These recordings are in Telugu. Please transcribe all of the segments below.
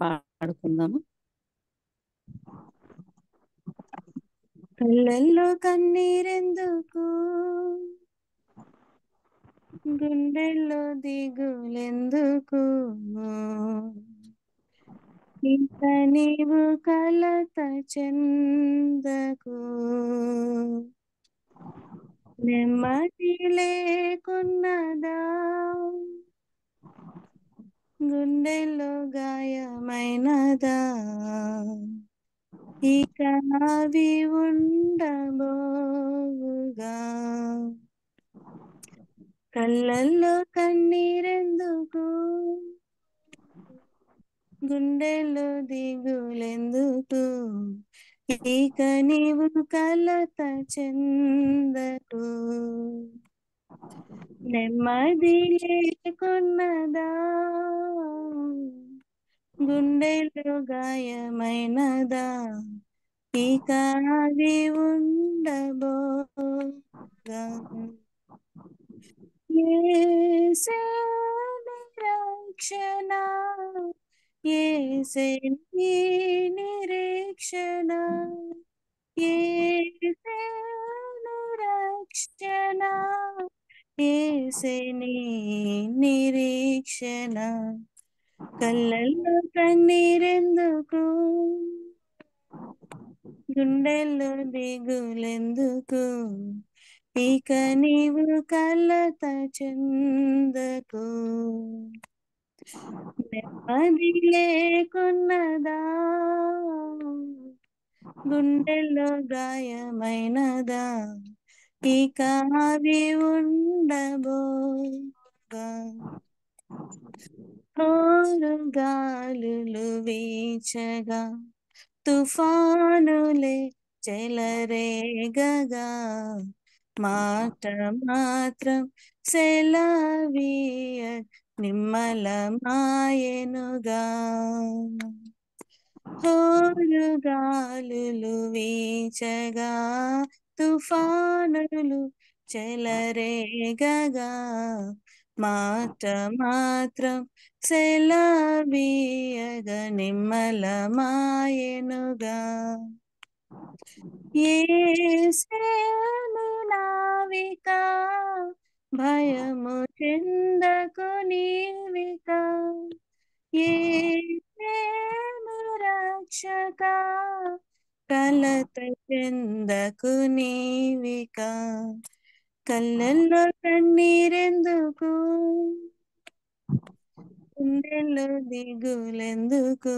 పాడుకుందాము. కళ్ళల్లో కన్నీరెందుకు, గుండెల్లో దిగులెందుకు, ఇంత నీవు కలత చెందకు, నెమ్మది లేకున్నదా, గుండెల్లో గాయమైనదా, ఇక అవి ఉండబోవుగా. కళ్ళల్లో కన్నీరెందుకు, గుండెల్లో దిగులెందుకు, ఇక నీవు కలత చెందకు, నెమ్మది లేకున్నదా, గుండెలో గాయమైనదా, ఇక అది ఉండబోగా. యేసే నిరీక్షణ, యేసే నీ నిరీక్షణ, యేసే నిరీక్షణ, యేసే నీ నిరీక్షణ. కళ్ళల్లో కన్నీరెందుకు, గుండెల్లో దిగులెందుకు, ఇక నీవు కలత చెందకు, నెమ్మది లేకున్నదా, గుండెల్లో గాయమైనదా, ఇక అవి ఉండబోగా. గాలులు వీచగా, తుఫానులే చెలరేగగా, మాట మాత్రం సెలవీయ నిమ్మలమాయెనుగా. గాలులు వీచగా, తుఫానులు చెలరేగగా, మాట మాత్రం సెలవీయగ నిమ్మలమాయెనుగా. యేసే నీ నావిక, భయము చెందకు నీవిక, యేసే నీ రక్షక, కలత చెందకు నీవిక. కళ్ళల్లో కన్నీరెందుకు, గుండెల్లో దిగులెందుకు,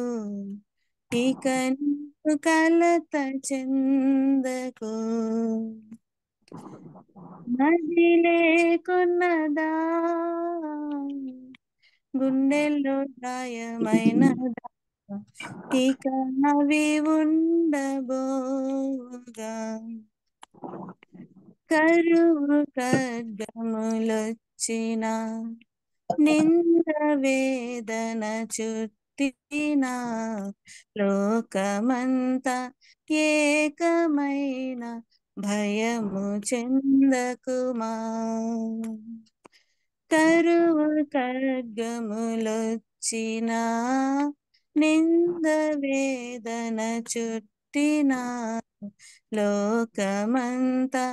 ఇక నీవు కలత చెందకు, నది లేకున్నదా, గుండెల్లో గాయమైనదా, ఇక అవి ఉండబోగా. కరువు ఖడ్గములొచ్చిన, నింద వేదన చుట్టిన, లోకమంతా ఏకమైన భయము చెందకుమా. కరువు ఖడ్గములొచ్చిన, నింద వేదన చుట్టిన, లోకమంతా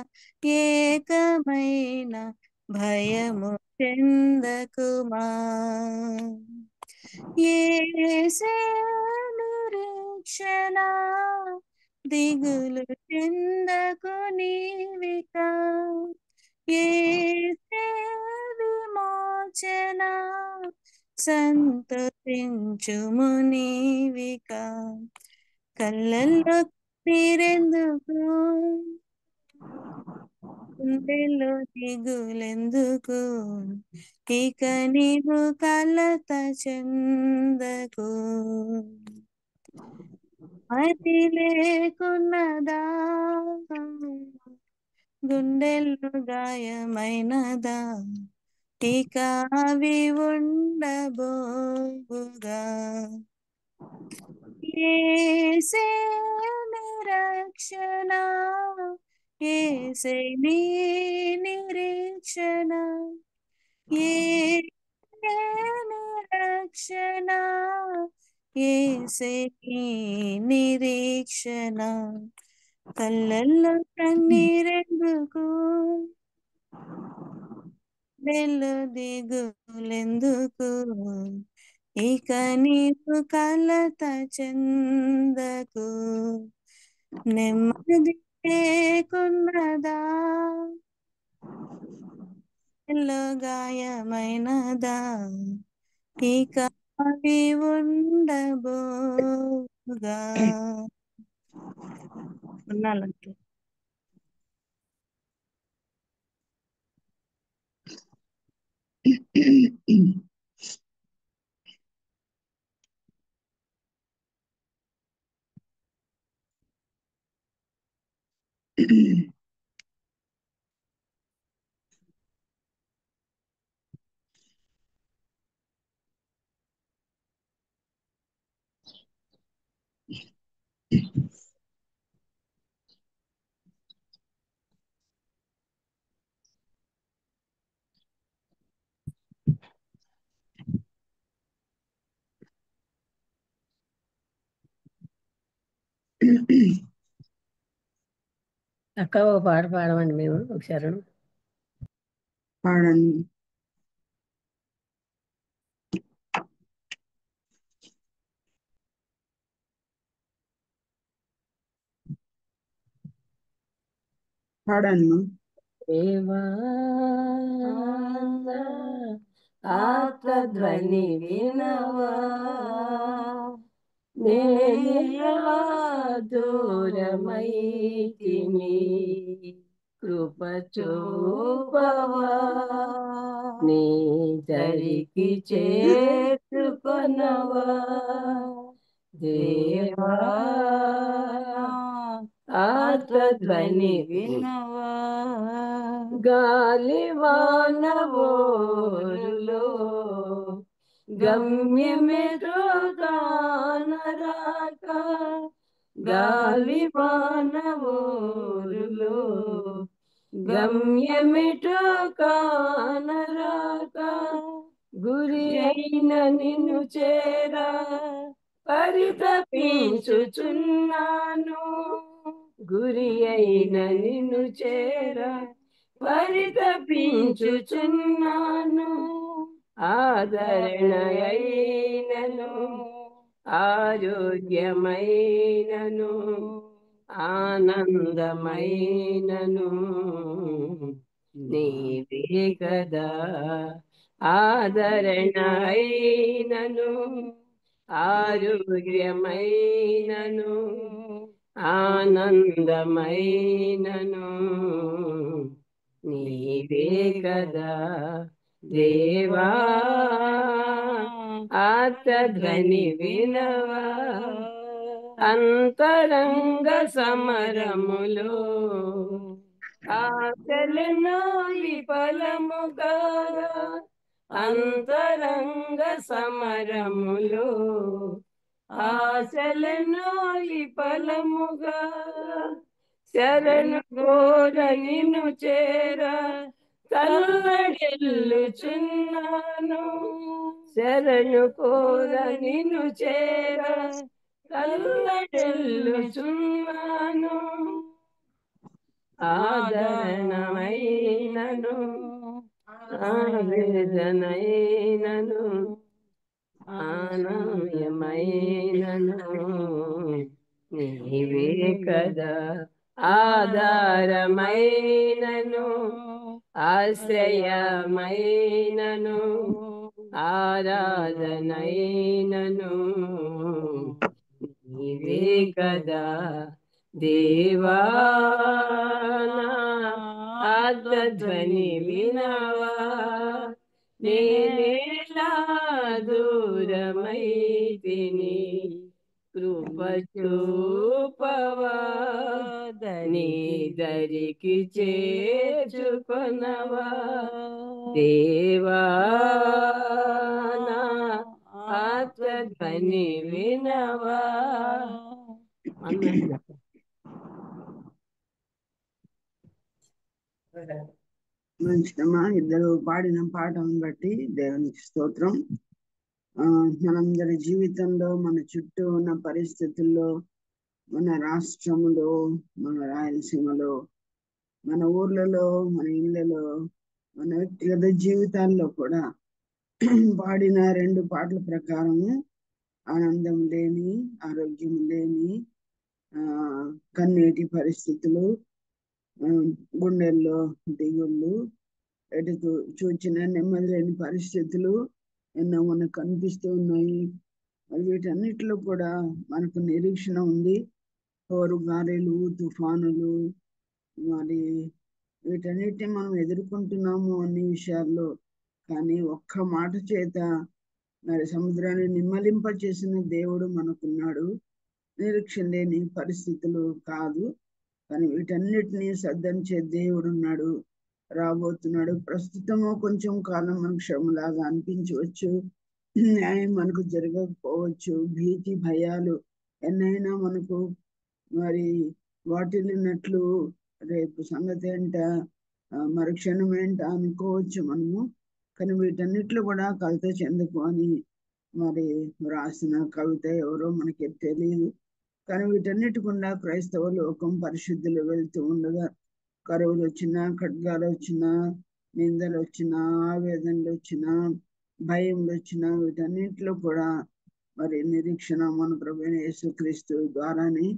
ఏకమైన భయము చెందకుమా. యేసే నిరీక్షణ, దిగులు చెందకు నీవిక, యేసే విమోచన, సంతోషించుము నీవిక. కళ్ళల్లో నీరెందుకు, గుండెల్లో దిగులెందుకు, ఇక నీవు కలత చెందకు, మతి లేకున్నదా, గుండెల్లో గాయమైనదా, ఇక అవి ఉండబోగా. యేసే నిరీక్షణ, యేసే నీ నిరీక్షణ, యేసే నిరీక్షణ, యేసే నిరీక్షణ కళ్ళల్లో కన్నీరెందుకు గుండెల్లో దిగులెందుకు ఇక నీకు కలత చెందకు నెమ్మది లేకున్నదా ఎల్లో గాయమైనదా ఇక అవి ఉండబోగా ఉన్నాలంటే అక్క ఒక పాట పాడమండి మేము ఒక శరణం పాడండి. పాడను. దేవా ఆత్మధ్వని వినవా నేనెలా దూరమైతిని కృప చూపవా నీ దరికి చేర్చుకొనవా దేవా ఆత్మధ్వని వినవా గాలి వానవోరులో గమ్యమెటు కానరాక గాలి వానవోరులో గమ్యమెటు కానరాక గురి అయిన నిన్ను చేరా పరితపించుచున్నాను గురి అయిన నిన్ను చేరా పరితపించుచున్నాను ఆదరణయైనను ఆరోగ్యమైనను ఆనందమైనను నీవే కదా ఆదరణైనను ఆరోగ్యమైనను ఆనందమైనను నీవే కదా దేవా ఆత్మధ్వని వినవా అంతరంగ సమరములో ఆశలను విఫలముగా అంతరంగ సమరములో ఆశలను విఫలముగా శరణు కోర నిన్ను చేరా తల్లడిల్లుచున్నాను శరణు కోర నిన్ను చేరా తల్లడిల్లుచున్నాను ఆదరణమైనను ఆవేదనైనను ఆనయమైనను నీవే కదా ఆధారమైనను ఆశ్రయమైనను ఆరాధనైనను నీవే కదా దేవా ఆత్మధ్వని వినవా నేనేలా దూరమైతిని కృప చూపవా నీ దరికి చేర్చుకొనవా దేవా ఆత్మధ్వని వినవా మంచిదమ్మా, ఇద్దరు పాడిన పాటను బట్టి దేవునికి స్తోత్రం. మనందరి జీవితంలో, మన చుట్టూ ఉన్న పరిస్థితుల్లో, మన రాష్ట్రములో, మన రాయలసీమలో, మన ఊర్లలో, మన ఇళ్ళలో, మన వ్యక్తిగత జీవితాల్లో కూడా పాడిన 2 పాటల ప్రకారము ఆనందం లేని, ఆరోగ్యం లేని, కన్నీటి పరిస్థితులు, గుండెల్లో దిగుళ్ళు, ఎటు చూచిన నెమ్మది లేని పరిస్థితులు ఎన్నో మనకు కనిపిస్తూ ఉన్నాయి. మరి వీటన్నిటిలో కూడా మనకు నిరీక్షణ ఉంది. హోరు గారెలు, తుఫానులు, మరి వీటన్నిటిని మనం ఎదుర్కొంటున్నాము అన్ని విషయాల్లో. కానీ ఒక్క మాట చేత మరి సముద్రాన్ని నిమ్మలింప చేసిన దేవుడు మనకున్నాడు. నిరీక్షణ లేని పరిస్థితులు కాదు, కానీ వీటన్నిటిని సర్దించే దేవుడు ఉన్నాడు, రాబోతున్నాడు. ప్రస్తుతము కొంచెం కాలం మనకు శ్రమలాగా అనిపించవచ్చు, న్యాయం మనకు జరగకపోవచ్చు, భీతి భయాలు ఎన్నైనా మనకు మరి వాటిల్లినట్లు రేపు సంగతి ఏంట, మరుక్షణం ఏంట అనుకోవచ్చు మనము. కానీ వీటన్నిటిలో కూడా కవిత చెందుకు అని మరి రాసిన కవిత ఎవరో మనకి తెలియదు. కానీ వీటన్నిటి గుండా క్రైస్తవ లోకం పరిశుద్ధులు వెళ్తూ ఉండగా కరువులు వచ్చినా, ఖడ్గాలు వచ్చినా, నిందలు వచ్చినా, ఆవేదనలు వచ్చినా, భయంలు వచ్చినా, వీటన్నిటిలో కూడా మరి నిరీక్షణ మన ప్రభువైన యేసుక్రీస్తు ద్వారానే.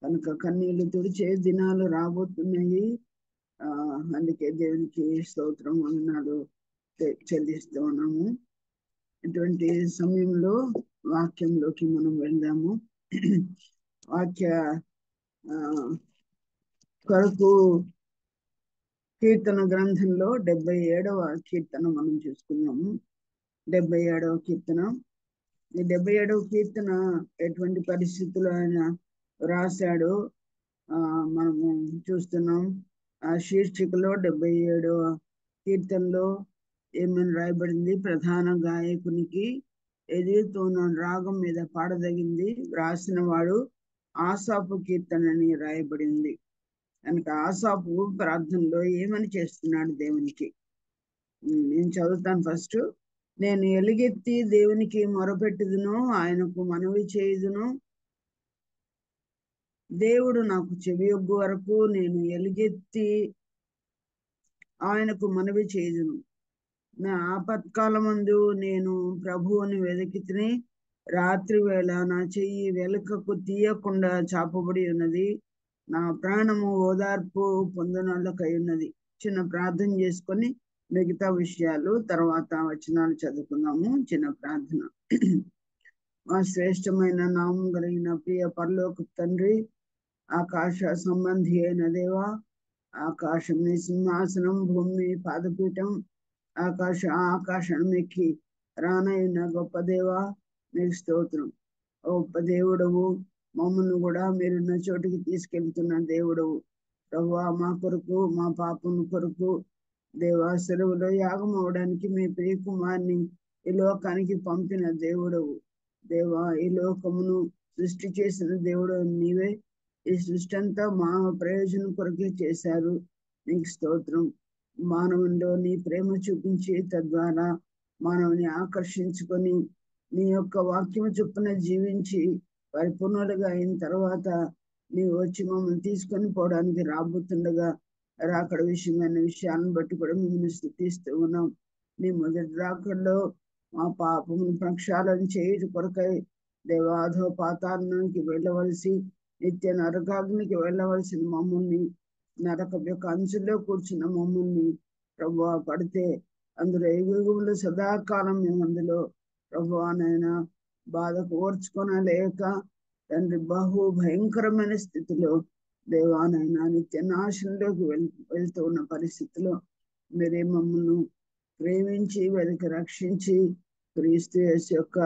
కనుక కన్నీళ్లు తుడిచే దినాలు రాబోతున్నాయి. అందుకే దేవునికి స్తోత్రం వందనాలు చెల్లిస్తూ ఉన్నాము. ఇటువంటి సమయంలో వాక్యంలోకి మనం వెళ్దాము. వాక్య కొరకు కీర్తన గ్రంథంలో 77వ కీర్తన మనం చూసుకున్నాము. 77వ కీర్తన. ఈ 77వ కీర్తన ఎటువంటి పరిస్థితుల్లో ఆయన రాశాడో మనము చూస్తున్నాం. ఆ శీర్షికలో 77వ కీర్తనలో ఏమని రాయబడింది? ప్రధాన గాయకునికి ఎదుగుతున్న రాగం మీద పాడదగింది, రాసిన వాడు ఆసాపు కీర్తనని రాయబడింది. కనుక ఆసాపు ప్రార్థనలో ఏమని చేస్తున్నాడు దేవునికి? నేను చదువుతాను ఫస్ట్. నేను ఎలుగెత్తి దేవునికి మొరపెట్టుదును, ఆయనకు మనవి చేయుదును. దేవుడు నాకు చెవియొగ్గు వరకు నేను ఎలుగెత్తి ఆయనకు మనవి చేయుదును. నా ఆపత్కాలమందు నేను ప్రభువుని వెతికితిని. రాత్రి వేళ నా చెయ్యి వెనుకకు తీయకుండా చాపబడి ఉన్నది. నా ప్రాణము ఓదార్పు పొందనోళ్ళకై ఉన్నది. చిన్న ప్రార్థన చేసుకొని మిగతా విషయాలు తర్వాత వచనాలు చదువుకుందాము. చిన్న ప్రార్థన. మా శ్రేష్టమైన నామం కలిగిన ప్రియ పరలోక తండ్రి, ఆకాశ సంబంధి అయిన దేవా, ఆకాశం నీ సింహాసనం, భూమి పాదపీఠం, ఆకాశం ఎక్కి రానైన గొప్ప దేవా, నీకు స్తోత్రం. గొప్ప దేవుడవు, మమ్మల్ని కూడా మీరున్న చోటికి తీసుకెళ్తున్న దేవుడవు. ప్రభువా, మా కొరకు, మా పాపం కొరకు దేవా సెలవులో యాగం అవడానికి మీ ప్రియ కుమార్ని ఈ లోకానికి పంపిన దేవుడవు. దేవా, ఈ లోకమును సృష్టి చేసిన దేవుడు నీవే. ఈ సృష్టి అంతా మానవ ప్రయోజనం కొరకే చేశారు. నీకు స్తోత్రం. మానవుల్లో నీ ప్రేమ చూపించి తద్వారా మానవుని ఆకర్షించుకొని నీ యొక్క వాక్యం చొప్పున జీవించి పరిపూర్ణులుగా అయిన తర్వాత నీవు వచ్చి మమ్మల్ని తీసుకొని పోవడానికి రాబోతుండగా రాకడ విషయమైన విషయాలను బట్టి కూడా మిమ్మల్ని స్తుతిస్తూ ఉన్నాం. నీ మొదటి రాకడలో మా పాపమును ప్రక్షాళన చేయటం కొరకై దేవాధో పాతాళానికి వెళ్ళవలసి, నిత్య నరకాగ్నికి వెళ్ళవలసిన మమ్మల్ని, నరక యొక్క అంచుల్లో కూర్చున్న మమ్మల్ని ప్రభువా పడితే అందులో యుగములు సదాకాలం మేము అందులో ప్రభువానైనా బాధకు ఓర్చుకొనలేక తండ్రి బహు భయంకరమైన స్థితిలో దేవానైనా నిత్య నాశనంలోకి వెళ్తూ ఉన్న పరిస్థితిలో మీరే మమ్మల్ని ప్రేమించి వెనక్కి రక్షించి క్రీస్తు యేసు యొక్క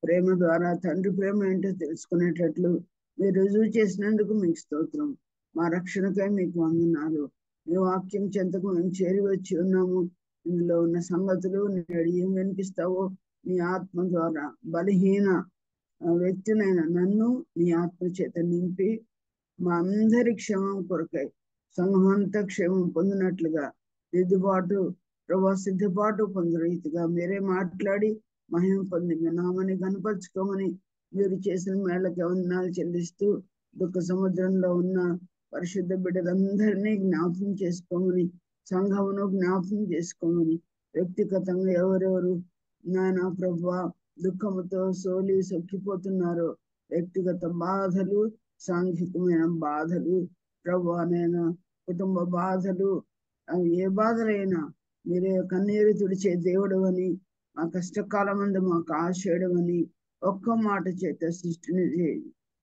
ప్రేమ ద్వారా తండ్రి ప్రేమ ఏంటో తెలుసుకునేటట్లు మీరు రుజువు చేసినందుకు మీకు స్తోత్రం. మా రక్షణకై మీకు వందనాలు. మీ వాక్యం చెంతకు మేము చేరి వచ్చి ఉన్నాము. ఇందులో ఉన్న సంగతులు నేడు ఏం వినిపిస్తావో నీ ఆత్మ ద్వారా బలహీన వ్యక్తినైన నన్ను నీ ఆత్మ చేత నింపి మా అందరి క్షేమం కొరకై సంఘమంతా క్షేమం పొందినట్లుగా దిద్దుబాటు ప్రభా సిద్ధపాటు పొందిన రీతిగా మీరే మాట్లాడి మహిమ పొంది మీ నామాన్ని కనపరుచుకోమని మీరు చేసిన మేళ్ళకి వందనాలు చెల్లిస్తూ దుఃఖ సముద్రంలో ఉన్న పరిశుద్ధ బిడ్డలందరినీ జ్ఞాపకం చేసుకోమని, సంఘమును జ్ఞాపకం చేసుకోమని, వ్యక్తిగతంగా ఎవరెవరు నాయన ప్రభువా దుఃఖముతో సోలి సొక్కిపోతున్నారో వ్యక్తిగత బాధలు, సాంఘికమైన బాధలు, ప్రభువా నేను కుటుంబ బాధలు, అవి ఏ బాధలైనా మీరే కన్నీరు తుడిచే దేవుడు అని, మా కష్టకాలం ముందు మాకు ఆశయడమని ఒక్క మాట చేత సృష్టిని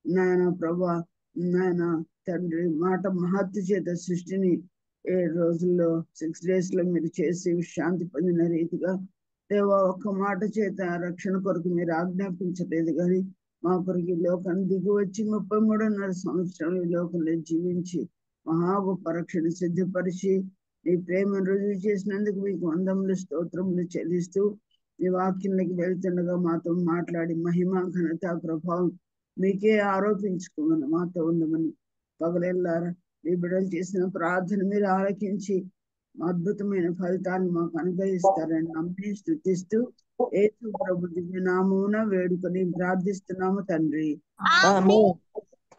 నాయన ప్రభా నాయన తండ్రి మాట మహత్తు చేత సృష్టిని 7 రోజుల్లో 6 days లో మీరు చేసి విశ్రాంతి పొందిన రీతిగా దేవా ఒక్క మాట చేత రక్షణ కొరకు మీరు ఆజ్ఞాపించలేదు కానీ మా కొరకు ఈ లోకాన్ని దిగి వచ్చి 33.5 సంవత్సరాలు ఈ లోకంలో జీవించి మహా గొప్ప రక్షణ సిద్ధపరిచి మీ ప్రేమను రుజువు చేసినందుకు మీకు వందములు స్తోత్రములు చెల్లిస్తూ మీ వాక్యంలోకి వెళ్తుండగా మాతో మాట్లాడి మహిమ ఘనత ప్రభావం మీకే ఆరోపించుకోమని మాతో ఉండమని పగలెల్లారా మీ బిడ్డలు చేసిన ప్రార్థన మీరు ఆలకించి అద్భుతమైన ఫలితాన్ని మాకు అనుగ్రహిస్తారని నమ్మి స్తుతిస్తూ యేసు ప్రభు దివ్య నామమున వేడుకొని ప్రార్థిస్తున్నాము తండ్రి. ఆమేన్.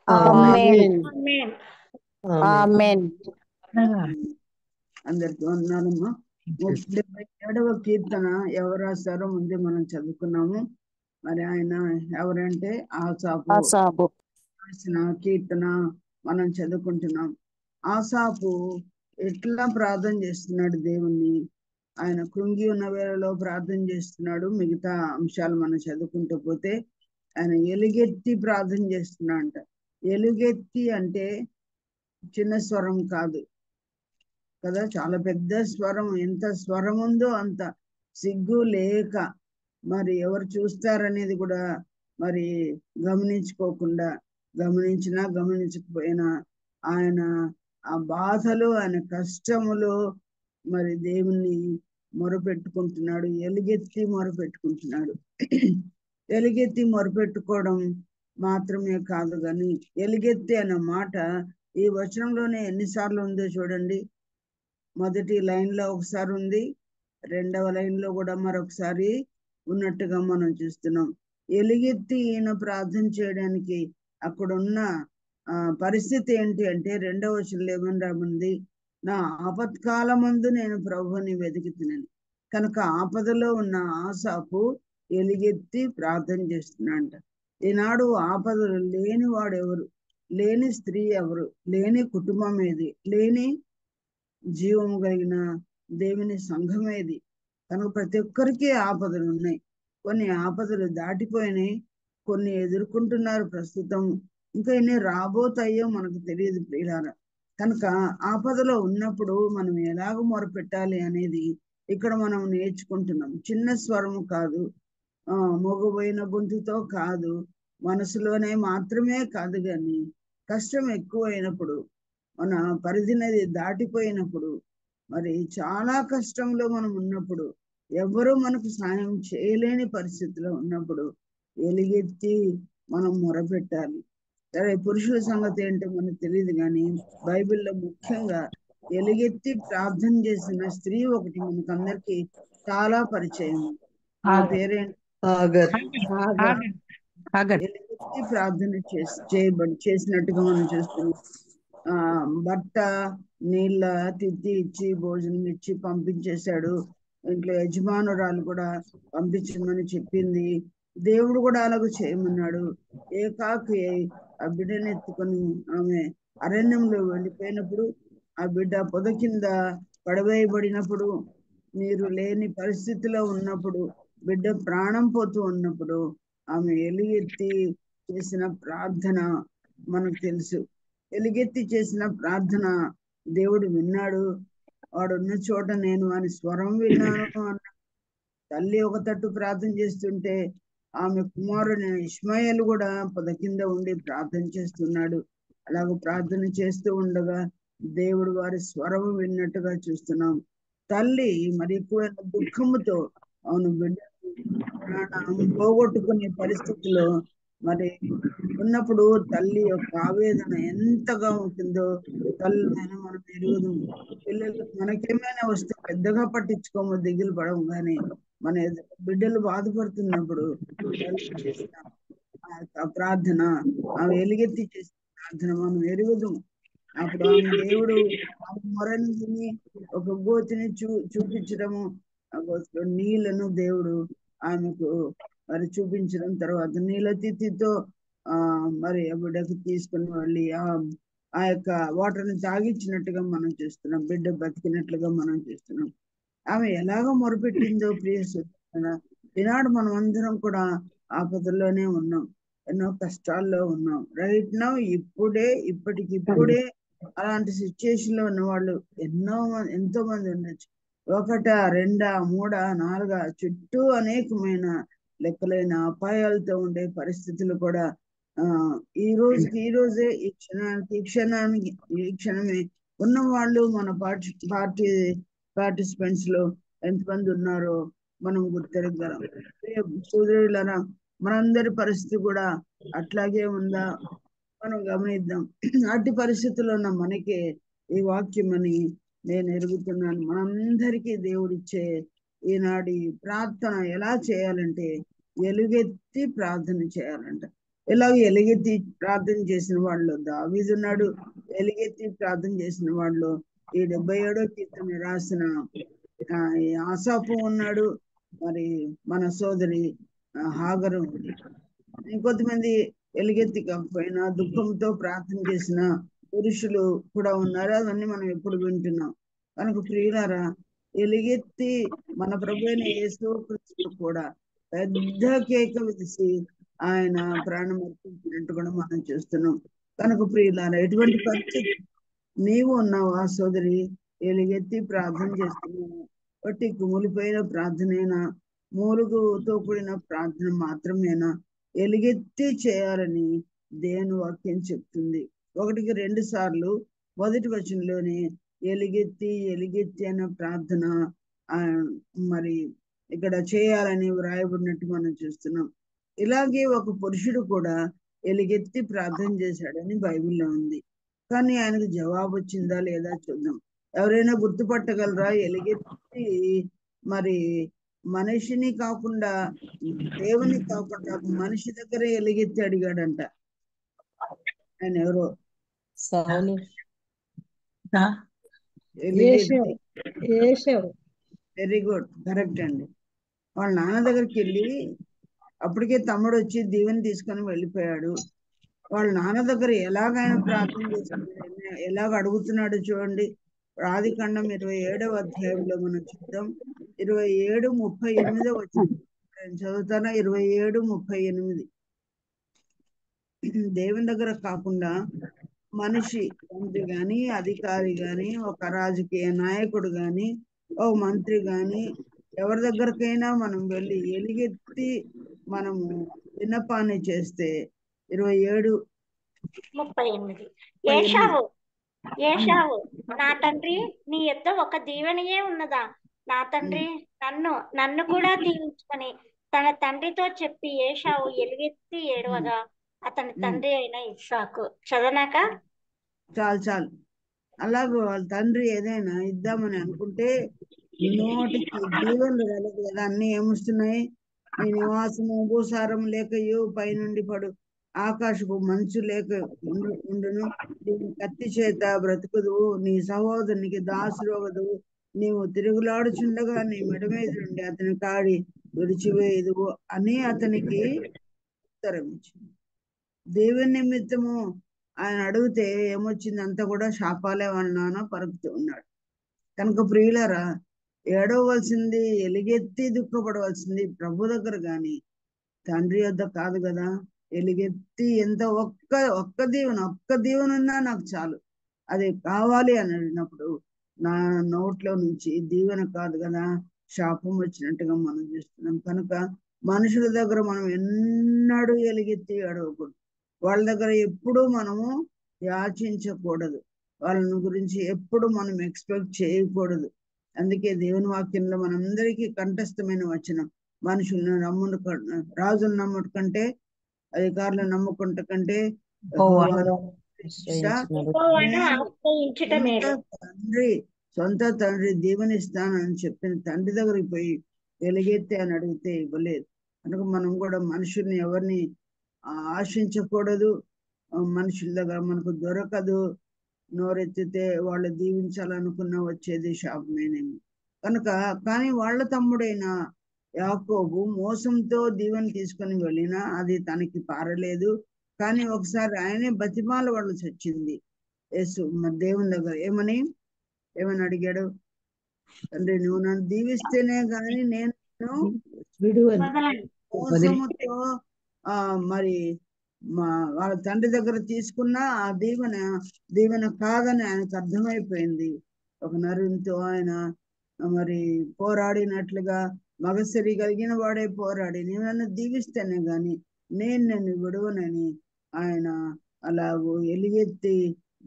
ఆమేన్. ఆమేన్. ఆమేన్. అందరికి వందనాలమ్మా. 77వ కీర్తన ఎవరు రాస్తారో ముందే మనం చదువుకున్నాము. మరి ఆయన ఎవరంటే ఆసాపు రాసిన కీర్తన మనం చదువుకుంటున్నాం. ఆసాపు ఎట్లా ప్రార్థన చేస్తున్నాడు దేవుణ్ణి, ఆయన కృంగి ఉన్న వేళలో ప్రార్థన చేస్తున్నాడు. మిగతా అంశాలు మనం చదువుకుంటూ పోతే ఆయన ఎలుగెత్తి ప్రార్థన చేస్తున్నాడంట. ఎలుగెత్తి అంటే చిన్న స్వరం కాదు కదా, చాలా పెద్ద స్వరం. ఎంత స్వరం ఉందో అంత సిగ్గు లేక మరి ఎవరు చూస్తారనేది కూడా మరి గమనించుకోకుండా, గమనించినా గమనించకపోయినా ఆయన ఆ బాధలు ఆయన కష్టములు మరి దేవుణ్ణి మొరపెట్టుకుంటున్నాడు, ఎలుగెత్తి మొరపెట్టుకుంటున్నాడు. ఎలుగెత్తి మొరపెట్టుకోవడం మాత్రమే కాదు కానీ ఎలుగెత్తి అన్న మాట ఈ వచనంలోనే ఎన్నిసార్లు ఉందో చూడండి. మొదటి లైన్లో ఒకసారి ఉంది, 2వ లైన్లో కూడా మరొకసారి ఉన్నట్టుగా మనం చూస్తున్నాం. ఎలుగెత్తి ఈయన ప్రార్థన చేయడానికి అక్కడున్న పరిస్థితి ఏంటి అంటే 2వ వచనంలో ఏమని రాముంది, నా ఆపత్కాలమందు నేను ప్రభువుని వెతికితినని. కనుక ఆపదలో ఉన్న ఆసాపు ఎలుగెత్తి ప్రార్థన చేస్తున్నాడంట. ఈనాడు ఆపదలు లేని వాడెవరు, లేని స్త్రీ ఎవరు, లేని కుటుంబం ఏది, లేని జీవము కలిగిన దేవుని సంఘం ఏది. కనుక ప్రతి ఒక్కరికి ఆపదలు ఉన్నాయి. కొన్ని ఆపదలు దాటిపోయినాయి, కొన్ని ఎదుర్కొంటున్నారు ప్రస్తుతం, ఇంకా ఎన్ని రాబోతాయో మనకు తెలియదు ప్రియులారా. కనుక ఆపదలో ఉన్నప్పుడు మనం ఎలాగ మొరపెట్టాలి అనేది ఇక్కడ మనం నేర్చుకుంటున్నాం. చిన్న స్వరము కాదు, మొగబోయిన గొంతుతో కాదు, మనసులోనే మాత్రమే కాదు, కానీ కష్టం ఎక్కువైనప్పుడు, మన పరిధినది దాటిపోయినప్పుడు, మరి చాలా కష్టంలో మనం ఉన్నప్పుడు, ఎవరు మనకు సాయం చేయలేని పరిస్థితిలో ఉన్నప్పుడు ఎలుగెత్తి మనం మొరపెట్టాలి. సరే, పురుషుల సంగతి ఏంటో మనకు తెలియదు కానీ బైబిల్లో ముఖ్యంగా ఎలుగెత్తి ప్రార్థన చేసిన స్త్రీ ఒకటి మనకు అందరికి చాలా పరిచయం. ఆ పేరేంటి? ఎలుగెత్తి ప్రార్థన చేసినట్టుగా మనం చూస్తున్నాం. భర్త నీళ్ళ తిత్తి ఇచ్చి భోజనం ఇచ్చి పంపించేశాడు. ఇంట్లో యజమానురాలు కూడా పంపించమని చెప్పింది. దేవుడు కూడా అలాగ చేయమన్నాడు. ఏకాకి ఆ బిడ్డను ఎత్తుకొని ఆమె అరణ్యంలో వెళ్ళిపోయినప్పుడు, ఆ బిడ్డ పొద కింద పడవేయబడినప్పుడు, మీరు లేని పరిస్థితిలో ఉన్నప్పుడు, బిడ్డ ప్రాణం పోతూ ఉన్నప్పుడు ఆమె ఎలుగెత్తి చేసిన ప్రార్థన మనకు తెలుసు. ఎలుగెత్తి చేసిన ప్రార్థన దేవుడు విన్నాడు. వాడున్న చోట నేను అని స్వరం విన్నాను అన్న. తల్లి ఒక తట్టు ప్రార్థన చేస్తుంటే ఆమె కుమారుని ఇష్మాయేలు కూడా పొద కింద ఉండి ప్రార్థన చేస్తున్నాడు. అలాగ ప్రార్థన చేస్తూ ఉండగా దేవుడు వారి స్వరం విన్నట్టుగా చూస్తున్నాం. తల్లి మరి ఎక్కువైన దుఃఖముతో అవును బిడ్డ పోగొట్టుకునే పరిస్థితిలో మరి ఉన్నప్పుడు తల్లి యొక్క ఆవేదన ఎంతగా ఉంటుందో తల్లి మనం ఎరుగుదు. పిల్లలు మనకేమైనా వస్తే పెద్దగా పట్టించుకోము, దిగులు పడము, కానీ మన బిడ్డలు బాధపడుతున్నప్పుడు వాళ్ళు చేసిన ఆ ప్రార్థన, ఆమె ఎలుగెత్తి చేసిన ప్రార్థన మనం ఎరుగుదు. అప్పుడు ఆమె దేవుడు ఆమె మొరను విని ఒక గోతిని చూపించడము, ఆ గోతిలో నీళ్లను దేవుడు ఆమెకు మరి చూపించడం, తర్వాత నీళ్ళ తిత్తితో మరి ఆ బిడ్డకు తీసుకుని వెళ్ళి ఆ యొక్క వాటర్ని తాగించినట్టుగా మనం చూస్తున్నాం, బిడ్డ బతికినట్లుగా మనం చూస్తున్నాం. ఆమె ఎలాగో మొరపెట్టిందో ప్రియ సోదరులారా, ఈనాడు మనం అందరం కూడా ఆపదల్లోనే ఉన్నాం, ఎన్నో కష్టాల్లో ఉన్నాం. రైట్ నౌ ఇప్పటికిప్పుడే అలాంటి సిచ్యుయేషన్ లో ఉన్న వాళ్ళు ఎంతో మంది ఉండొచ్చు. ఒకటా, రెండా, మూడా, నాలుగా, చుట్టూ అనేకమైన లెక్కలైన అపాయాలతో ఉండే పరిస్థితులు కూడా ఈ రోజే ఈ క్షణమే ఉన్న వాళ్ళు మన పార్టిసిపెంట్స్ లో ఎంతమంది ఉన్నారో మనం గుర్తెరగలం. సోదరులారా, మనందరి పరిస్థితి కూడా అట్లాగే ఉందా మనం గమనిద్దాం. అట్టి పరిస్థితుల్లో ఉన్న మనకే ఈ వాక్యం అని నేను ఎరుగుతున్నాను. మనందరికీ దేవుడిచ్చే ఈనాటి ప్రార్థన ఎలా చేయాలంటే ఎలుగెత్తి ప్రార్థన చేయాలంట. ఇలాగ ఎలుగెత్తి ప్రార్థన చేసిన వాళ్ళు దావీదున్నాడు, ఎలుగెత్తి ప్రార్థన చేసిన వాళ్ళు ఈ 77వ కీర్తన రాసిన ఆసాపు ఉన్నాడు, మరి మన సోదరి హాగరు ఉంది. ఇంకొంతమంది ఎలుగెత్తి కాకపోయినా దుఃఖంతో ప్రార్థన చేసిన పురుషులు కూడా ఉన్నారు. అవన్నీ మనం ఎప్పుడు వింటున్నాం. కనుక ప్రియులారా, ఎలుగెత్తి మన ప్రభు అయిన యేసుక్రీస్తు కూడా పెద్ద కేక వేసి ఆయన ప్రాణం అర్పించినట్టు కూడా మనం చూస్తున్నాం. కనుక ప్రియులారా, ఎటువంటి పరిస్థితి నీవు ఉన్నావా సోదరి? ఎలుగెత్తి ప్రార్థన చేస్తున్నావు. బట్టి కుమిలిపోయిన ప్రార్థనైనా, మూలుగుతో కూడిన ప్రార్థన మాత్రమేనా ఎలుగెత్తి చేయాలని దేవుని వాక్యం చెప్తుంది. 1-2 సార్లు మొదటి వచనంలోనే ఎలుగెత్తి అన్న ప్రార్థన మరి ఇక్కడ చేయాలని వ్రాయబడినట్టు మనం చూస్తున్నాం. ఇలాగే ఒక పురుషుడు కూడా ఎలుగెత్తి ప్రార్థన చేశాడని బైబిల్లో ఉంది. కానీ ఆయనకు జవాబు వచ్చిందా లేదా చూద్దాం. ఎవరైనా గుర్తుపట్టగలరా? ఎలుగెత్తి మరి మనిషిని కాకుండా, దేవుని కాకుండా మనిషి దగ్గర ఎలుగెత్తి అడిగాడంట. ఆయన ఎవరో సౌలు, వెరీ గుడ్, కరెక్ట్ అండి. వాళ్ళ నాన్న దగ్గరికి వెళ్ళి అప్పటికే తమ్ముడు వచ్చి దీవెని తీసుకొని వెళ్ళిపోయాడు. వాళ్ళ నాన్న దగ్గర ఎలాగైనా ప్రార్థన చేస్తున్నాడు, ఎలాగ అడుగుతున్నాడు చూడండి. ఆదికాండం 27వ అధ్యాయంలో మనం చూద్దాం. 27:38 వచ్చింది. చదువుతానా? 27:38. దేవుని దగ్గర కాకుండా మనిషి, తండ్రి గాని, అధికారి గాని, ఒక రాజకీయ నాయకుడు గాని, ఓ మంత్రి గాని, ఎవరి దగ్గరకైనా మనం వెళ్ళి ఎలుగెత్తి మనము విన్నపాన్ని చేస్తే 27:38 ఏశావు, నా తండ్రి, నీ యొద్ద ఒక దీవెనయే ఉన్నదా? నా తండ్రి నన్ను కూడా దీవించుకొని తన తండ్రితో చెప్పి ఏశావు ఎలుగెత్తి ఏడవగా అతని తండ్రి అయిన ఇస్సాకు. చదవనాక చాలు అలాగే వాళ్ళ తండ్రి ఏదైనా ఇద్దామని అనుకుంటే నోటికి దీవెనలు కలదు కదా, అన్ని ఏమొస్తున్నాయి? నీ నివాసము భూసారం లేకయు, పైనుండి పడు ఆకాశపు మంచు లేక ఉండును, నీవు కత్తి చేత బ్రతుకుదువు, నీ సహోదరునికి దాసురోగదువు, నీవు తిరుగులాడుచుండగా నీ మెడ మీద నుండి అతని కాడి విడిచివేయదువు అని అతనికి ఉత్తరం ఇచ్చింది. దేవుని నిమిత్తము ఆయన అడిగితే ఏమొచ్చింది? అంతా కూడా శాపాలే వాళ్ళ నాన్న పరుకుతూ ఉన్నాడు. కనుక ప్రియులరా, ఏడవలసింది, ఎలుగెత్తి దుఃఖపడవలసింది ప్రభు దగ్గర గాని తండ్రి వద్ద కాదు కదా. ఎలుగెత్తి ఎంత ఒక్క దీవెనున్నా నాకు చాలు, అది కావాలి అని అడిగినప్పుడు నా నోట్లో నుంచి దీవెన కాదు కదా, శాపం వచ్చినట్టుగా మనం చూస్తున్నాం. కనుక మనుషుల దగ్గర మనం ఎన్నడూ ఎలుగెత్తి అడగకూడదు. వాళ్ళ దగ్గర ఎప్పుడూ మనము యాచించకూడదు. వాళ్ళని గురించి ఎప్పుడు మనం ఎక్స్పెక్ట్ చేయకూడదు. అందుకే దేవుని వాక్యంలో మనందరికీ కంఠస్థమైన వచనం, మనుషులను రాజులను నమ్ముట కంటే, అధికారులను నమ్ముకుంట కంటే సొంత తండ్రి దీవెనిస్తానని చెప్పిన తండ్రి దగ్గరికి పోయి ఎలుగెత్తి అని అడిగితే ఇవ్వలేదు. కనుక మనం కూడా మనుషుల్ని ఎవరిని ఆశించకూడదు. మనుషుల దగ్గర మనకు దొరకదు. నోరెత్తితే వాళ్ళు దీవించాలనుకున్న వచ్చేది శాపమేనేమో. కనుక కానీ వాళ్ళ తమ్ముడైన యాకోబు మోసంతో దీవెన తీసుకొని వెళ్ళినా అది తనకి పారలేదు. కానీ ఒకసారి ఆయనే బతిమాల వాళ్ళు చచ్చింది. యేసు దేవుని దగ్గర ఏమని అడిగాడు? తండ్రి నువ్వు నన్ను దీవిస్తేనే గాని నేను వదలండి. మోసముతో మరి వాళ్ళ తండ్రి దగ్గర తీసుకున్న ఆ దీవెన కాదని ఆయనకు అర్థమైపోయింది. ఒక నరునితో ఆయన మరి పోరాడినట్లుగా మగసిరి కలిగిన వాడే పోరాడి నీవు నన్ను దీవిస్తేనే గాని నేను విడవనని ఆయన అలాగూ ఎలుగెత్తి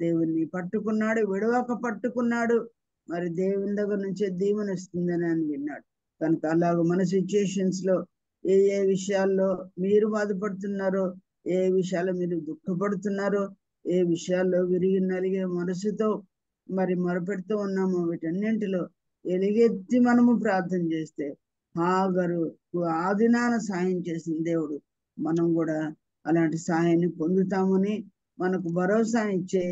దేవుణ్ణి పట్టుకున్నాడు. విడవక పట్టుకున్నాడు. మరి దేవుని దగ్గర నుంచే దీవెన వస్తుందని ఆయన విన్నాడు. కనుక అలాగ మన సిచ్యుయేషన్స్ లో ఏ విషయాల్లో మీరు బాధపడుతున్నారో, ఏ విషయాల్లో మీరు దుఃఖపడుతున్నారో, ఏ విషయాల్లో విరిగి నలిగిన మనసుతో మరి మొరపెడుతూ ఉన్నామో వీటన్నింటిలో ఎలుగెత్తి మనము ప్రార్థన చేస్తే హాగరు ఆదినాన సాయం చేసిన దేవుడు మనం కూడా అలాంటి సాయాన్ని పొందుతామని మనకు భరోసా ఇచ్చే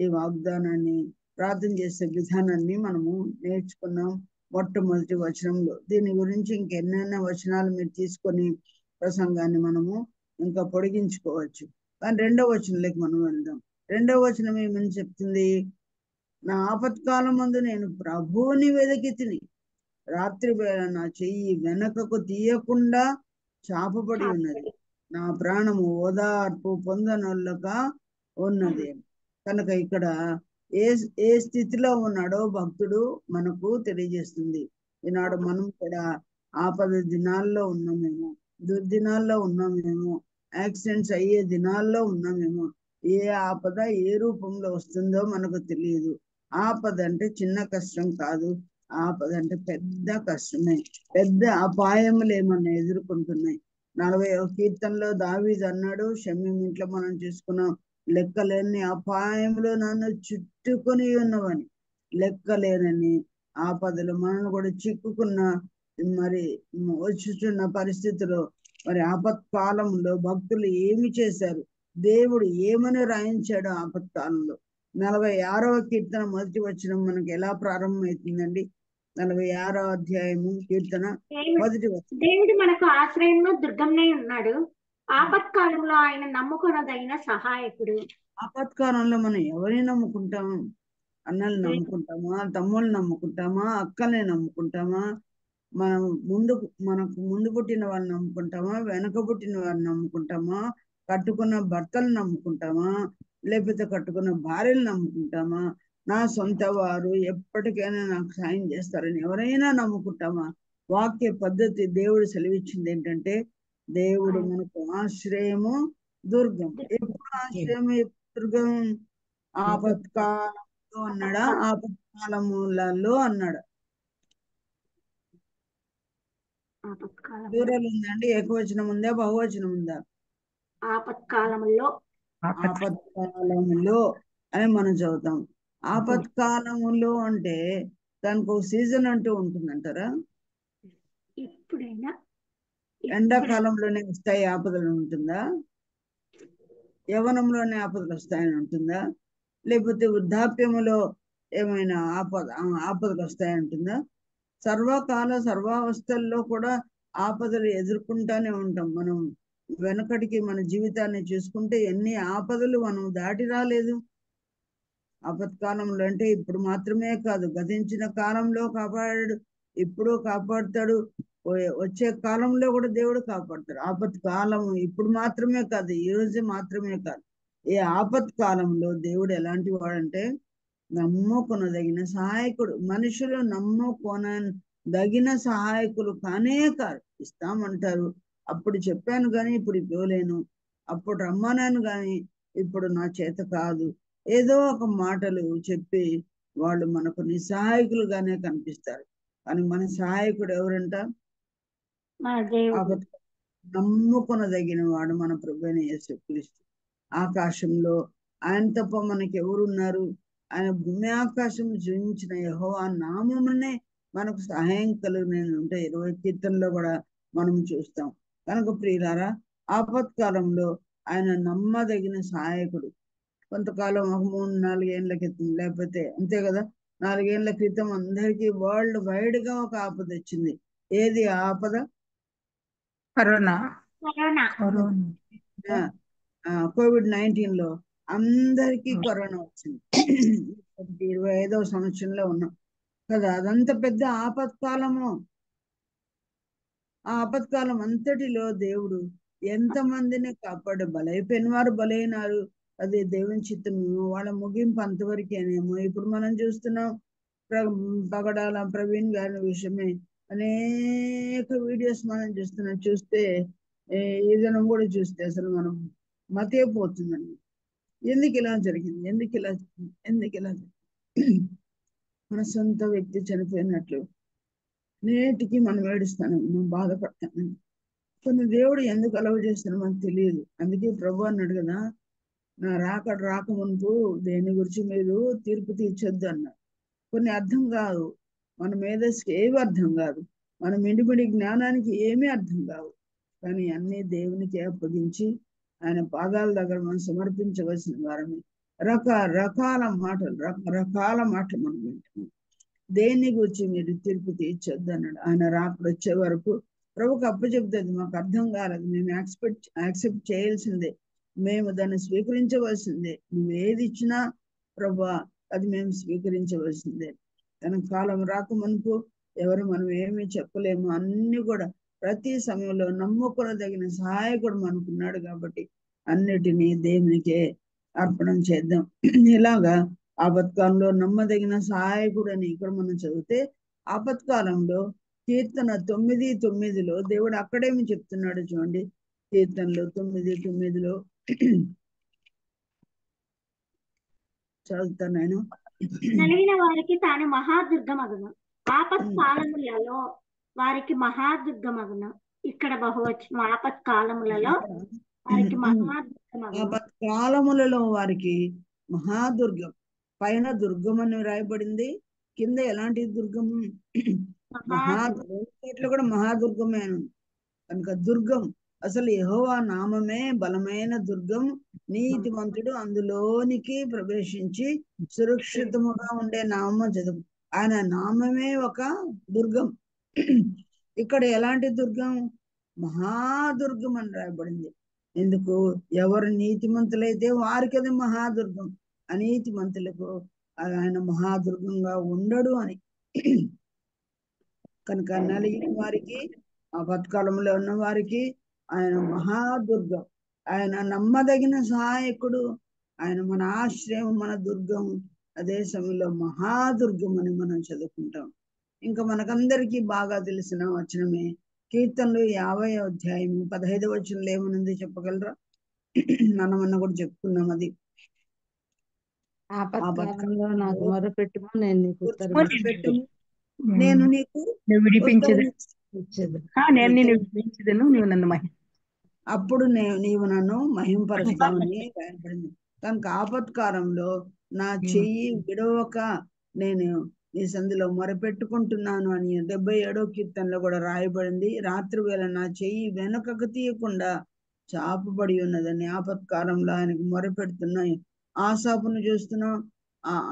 ఈ వాగ్దానాన్ని ప్రార్థన చేసే విధానాన్ని మనము నేర్చుకున్నాం. మొట్టమొదటి వచనంలో దీని గురించి ఇంకెన్నైనా వచనాలు మీరు తీసుకొని ప్రసంగాన్ని మనము ఇంకా పొడిగించుకోవచ్చు. కానీ 2వ వచనంలోకి మనం వెళ్దాం. 2వ వచనం ఏమని చెప్తుంది? నా ఆపత్కాలం ముందు నేను ప్రభువుని వెతికి తిని రాత్రి వేళ నా చెయ్యి వెనకకు తీయకుండా చాపబడి ఉన్నది. నా ప్రాణము ఓదార్పు పొందనొల్లక ఉన్నది. కనుక ఇక్కడ ఏ స్థితిలో ఉన్నాడో భక్తుడు మనకు తెలియజేస్తుంది. ఈనాడు మనం కూడా ఆపద దినాల్లో ఉన్నామేమో, దుర్దినాల్లో ఉన్నామేమో, యాక్సిడెంట్స్ అయ్యే దినాల్లో ఉన్నామేమో. ఏ ఆపద ఏ రూపంలో వస్తుందో మనకు తెలియదు. ఆపద అంటే చిన్న కష్టం కాదు. ఆపద అంటే పెద్ద కష్టమే. పెద్ద అపాయములు ఏమన్నా ఎదుర్కొంటున్నాయి. 40వ కీర్తనలో దావీదు అన్నాడు, షమ్మీం ఇంట్లో మనం చూసుకున్నాం, లెక్కలేని అపాయములు నన్ను చుట్టుకొని ఉన్నవని. లెక్కలేనని ఆపదలు మనను కూడా చిక్కుకున్న మరి వచ్చుచున్న పరిస్థితిలో మరి ఆపత్కాలంలో భక్తులు ఏమి చేశారు, దేవుడు ఏమని రాయించాడు ఆపత్కాలంలో? 46వ కీర్తన మొదటి వచనం మనకి ఎలా ప్రారంభమవుతుందండి? 46వ అధ్యాయము కీర్తన మొదటి వచనం. దేవుడు మనకు ఆశ్రయంలో దుర్గంనై ఉన్నాడు, ఆపత్కాలంలో ఆయన నమ్ముకొనదగిన సహాయకుడు. ఆపత్కాలంలో మనం ఎవరిని నమ్ముకుంటాం? అన్నల్ని నమ్ముకుంటామా? తమ్ముళ్ళని నమ్ముకుంటామా? అక్కల్ని నమ్ముకుంటామా? మనకు ముందు పుట్టిన వాళ్ళని నమ్ముకుంటామా? వెనక పుట్టిన వారిని నమ్ముకుంటామా? కట్టుకున్న భర్తలు నమ్ముకుంటామా? లేకపోతే కట్టుకున్న భార్యలు నమ్ముకుంటామా? నా సొంత వారు ఎప్పటికైనా నాకు సాయం చేస్తారని ఎవరైనా నమ్ముకుంటామా? వాక్య పద్ధతి దేవుడు సెలవిచ్చింది ఏంటంటే దేవుడు మనకు ఆశ్రయము దుర్గం. ఎప్పుడు ఆశ్రయం, దుర్గం? ఆపత్కాలంలో అన్నాడా? ఆపత్కాలములలో అన్నాడు. ప్లూరల్ ఉందండి? ఏకవచనం ఉందా? బహువచనం ఉందా? ఆపత్కాలములో ఆపత్కాలములో అని మనం చదువుతాం. ఆపత్కాలములో అంటే దానికి ఒక సీజన్ అంటూ ఉంటుందంటారా? ఎప్పుడైనా ఎండాకాలంలోనే వస్తాయి ఆపదలు ఉంటుందా? యవనంలోనే ఆపదలు వస్తాయని ఉంటుందా? లేకపోతే వృద్ధాప్యములో ఏమైనా ఆపదలు వస్తాయంటుందా? సర్వకాల సర్వావస్థల్లో కూడా ఆపదలు ఎదుర్కొంటానే ఉంటాం. మనం వెనకటికి మన జీవితాన్ని చూసుకుంటే ఎన్ని ఆపదలు మనం దాటి రాలేదు. ఆపత్కాలంలో అంటే ఇప్పుడు మాత్రమే కాదు, గతించిన కాలంలో కాపాడాడు, ఇప్పుడు కాపాడుతాడు, వచ్చే కాలంలో కూడా దేవుడు కాపాడుతాడు. ఆపత్కాలం ఇప్పుడు మాత్రమే కాదు, ఈ రోజు మాత్రమే కాదు. ఈ ఆపత్కాలంలో దేవుడు ఎలాంటి వాడంటే నమ్ముకొనదగిన సహాయకుడు. మనుషులు నమ్ముకొనదగిన సహాయకులు కానే కాదు. ఇస్తామంటారు, అప్పుడు చెప్పాను కానీ ఇప్పుడు ఇవ్వలేను, అప్పుడు రమ్మన్నాను కానీ ఇప్పుడు నా చేత కాదు, ఏదో ఒక మాటలు చెప్పి వాళ్ళు మనకు నిస్సహాయకులుగానే కనిపిస్తారు. కానీ మన సహాయకుడు ఎవరంట? నమ్ముకొనదగిన వాడు మన ప్రభువైన యేసుక్రీస్తు. ఆకాశంలో ఆయన తప్ప మనకి ఎవరున్నారు? ఆయన భూమి ఆకాశం జీవించిన యెహోవా నామమునే మనకు సహాయం కలిగిన ఉంటే 20 కీర్తనలో కూడా మనం చూస్తాం. కనుక ప్రియులారా, ఆపత్కాలంలో ఆయన నమ్మదగిన సహాయకుడు. కొంతకాలం ఒక 3-4 ఏళ్ల క్రితం, లేకపోతే అంతే కదా, 4 ఏళ్ల క్రితం అందరికీ వరల్డ్ వైడ్ గా ఒక ఆపద వచ్చింది. ఏది ఆ ఆపద? కరోనా COVID-19 లో అందరికీ కరోనా వచ్చింది. 25వ సంవత్సరంలో ఉన్నాం కదా. అదంత పెద్ద ఆపత్కాలము. ఆ ఆపత్కాలం అంతటిలో దేవుడు ఎంతమందిని కాపాడు. బలైపోయిన వారు బలైనారు, అది దేవుని చిత్తమేమో, వాళ్ళ ముగింపు అంతవరకేనేమో. ఇప్పుడు మనం చూస్తున్నాం, పగడాల ప్రవీణ్ గారి విషయమే అనేక వీడియోస్ మనం చూస్తున్నాం. చూస్తే ఏదైనా కూడా చూస్తే అసలు మనం మతైపోతుందండి. ఎందుకు ఇలా జరిగింది, ఎందుకు ఇలా జరిగింది, ఎందుకు ఇలా జరిగింది? మన సొంత వ్యక్తి చనిపోయినట్లు నేటికి మనం ఏడుస్తాను, మనం బాధపడతాను. కొన్ని దేవుడు ఎందుకు అలవ చేస్తానో మనకు తెలియదు. అందుకే ప్రభు అన్నాడు కదా, నా రాక మునుపు దేని గురించి మీరు తీర్పు తీర్చొద్దు అన్నాడు. కొన్ని అర్థం కాదు, మన మేధస్సుకి ఏవి అర్థం కాదు, మన మిడిమిడి జ్ఞానానికి ఏమీ అర్థం కావు. కానీ అన్ని దేవునికి అప్పగించి ఆయన పాదాల దగ్గర మనం సమర్పించవలసిన వారమే. రకరకాల మాటలు మనం వింటున్నాం. దేన్ని గురించి మీరు తీర్పు తీర్చొద్దు అన్నాడు. ఆయన రాకడ వచ్చే వరకు ప్రభుకు అప్పచెప్తుంది. మాకు అర్థం కాలేదు, మేము యాక్సెప్ట్ చేయాల్సిందే, మేము దాన్ని స్వీకరించవలసిందే. నువ్వు ఏది ఇచ్చినా ప్రభా అది మేము స్వీకరించవలసిందే. తన కాలం రాక మునుపు ఎవరు మనం ఏమీ చెప్పలేము. అన్ని కూడా ప్రతి సమయంలో నమ్ముకొనదగిన సహాయకుడు మనకున్నాడు కాబట్టి అన్నిటినీ దేవునికే అర్పణం చేద్దాం. ఇలాగా ఆపత్కాలంలో నమ్మదగిన సహాయకుడు అని ఇక్కడ మనం చదివితే, ఆపత్కాలంలో కీర్తన 9:9లో దేవుడు అక్కడేమి చెప్తున్నాడు చూడండి. కీర్తనలో 9:9లో చదువుతాను నేను. నలిగిన వారికి తాను మహాదుర్గమగును, ఆపత్కాలములలో వారికి మహాదుర్గమగును. ఇక్కడ బహువచనం, ఆపత్కాలములలో వారికి మహాదుర్గమగును. ఆపత్కాలములలో వారికి మహాదుర్గం. పైన దుర్గం అని రాయబడింది, కింద ఎలాంటి దుర్గం? చోట్ల కూడా మహాదుర్గమే అని. కనుక దుర్గం అసలు యెహోవా నామమే బలమైన దుర్గం. నీతిమంతుడు అందులోనికి ప్రవేశించి సురక్షితముగా ఉండే నామం చదువు. ఆయన నామమే ఒక దుర్గం. ఇక్కడ ఎలాంటి దుర్గం? మహాదుర్గం అని రాయబడింది. ఎందుకు? ఎవరు నీతిమంతులైతే వారికి అది మహాదుర్గం, అనీతిమంతులకు ఆయన మహాదుర్గంగా ఉండడు అని. కనుక నలిగిన వారికి, ఆపత్కాలంలో ఉన్న వారికి ఆయన మహాదుర్గం. ఆయన నమ్మదగిన సహాయకుడు, ఆయన మన ఆశ్రయం, మన దుర్గం. అదే సమయంలో మహాదుర్గం అని మనం చదువుకుంటాం. ఇంకా మనకందరికీ బాగా తెలిసిన వచనమే కీర్తనలు 50వ అధ్యాయము 15వ వచనంలో ఏమనుంది చెప్పగలరా? మనమన్న కూడా చెప్పుకున్నాం. అది ఆపత్కాలంలో నాకు మొరపెట్టుము, నేను నీకు మొరపెట్టుము, నేను నీకు విడిపించదను, నీవు నన్ను అప్పుడు నీవు నన్ను మహింపరుస్తావని రాయబడింది. కనుక ఆపత్కాలంలో నా చెయ్యి విడవక నేను నీ సంధిలో మొరపెట్టుకుంటున్నాను అని 77వ కీర్తనలో కూడా రాయబడింది. రాత్రి వేళ నా చెయ్యి వెనుకకు తీయకుండా చాపబడి ఉన్నదని ఆపత్కాలంలో ఆయనకు మొరపెడుతున్నాయి. ఆసాపును చూస్తున్నాం,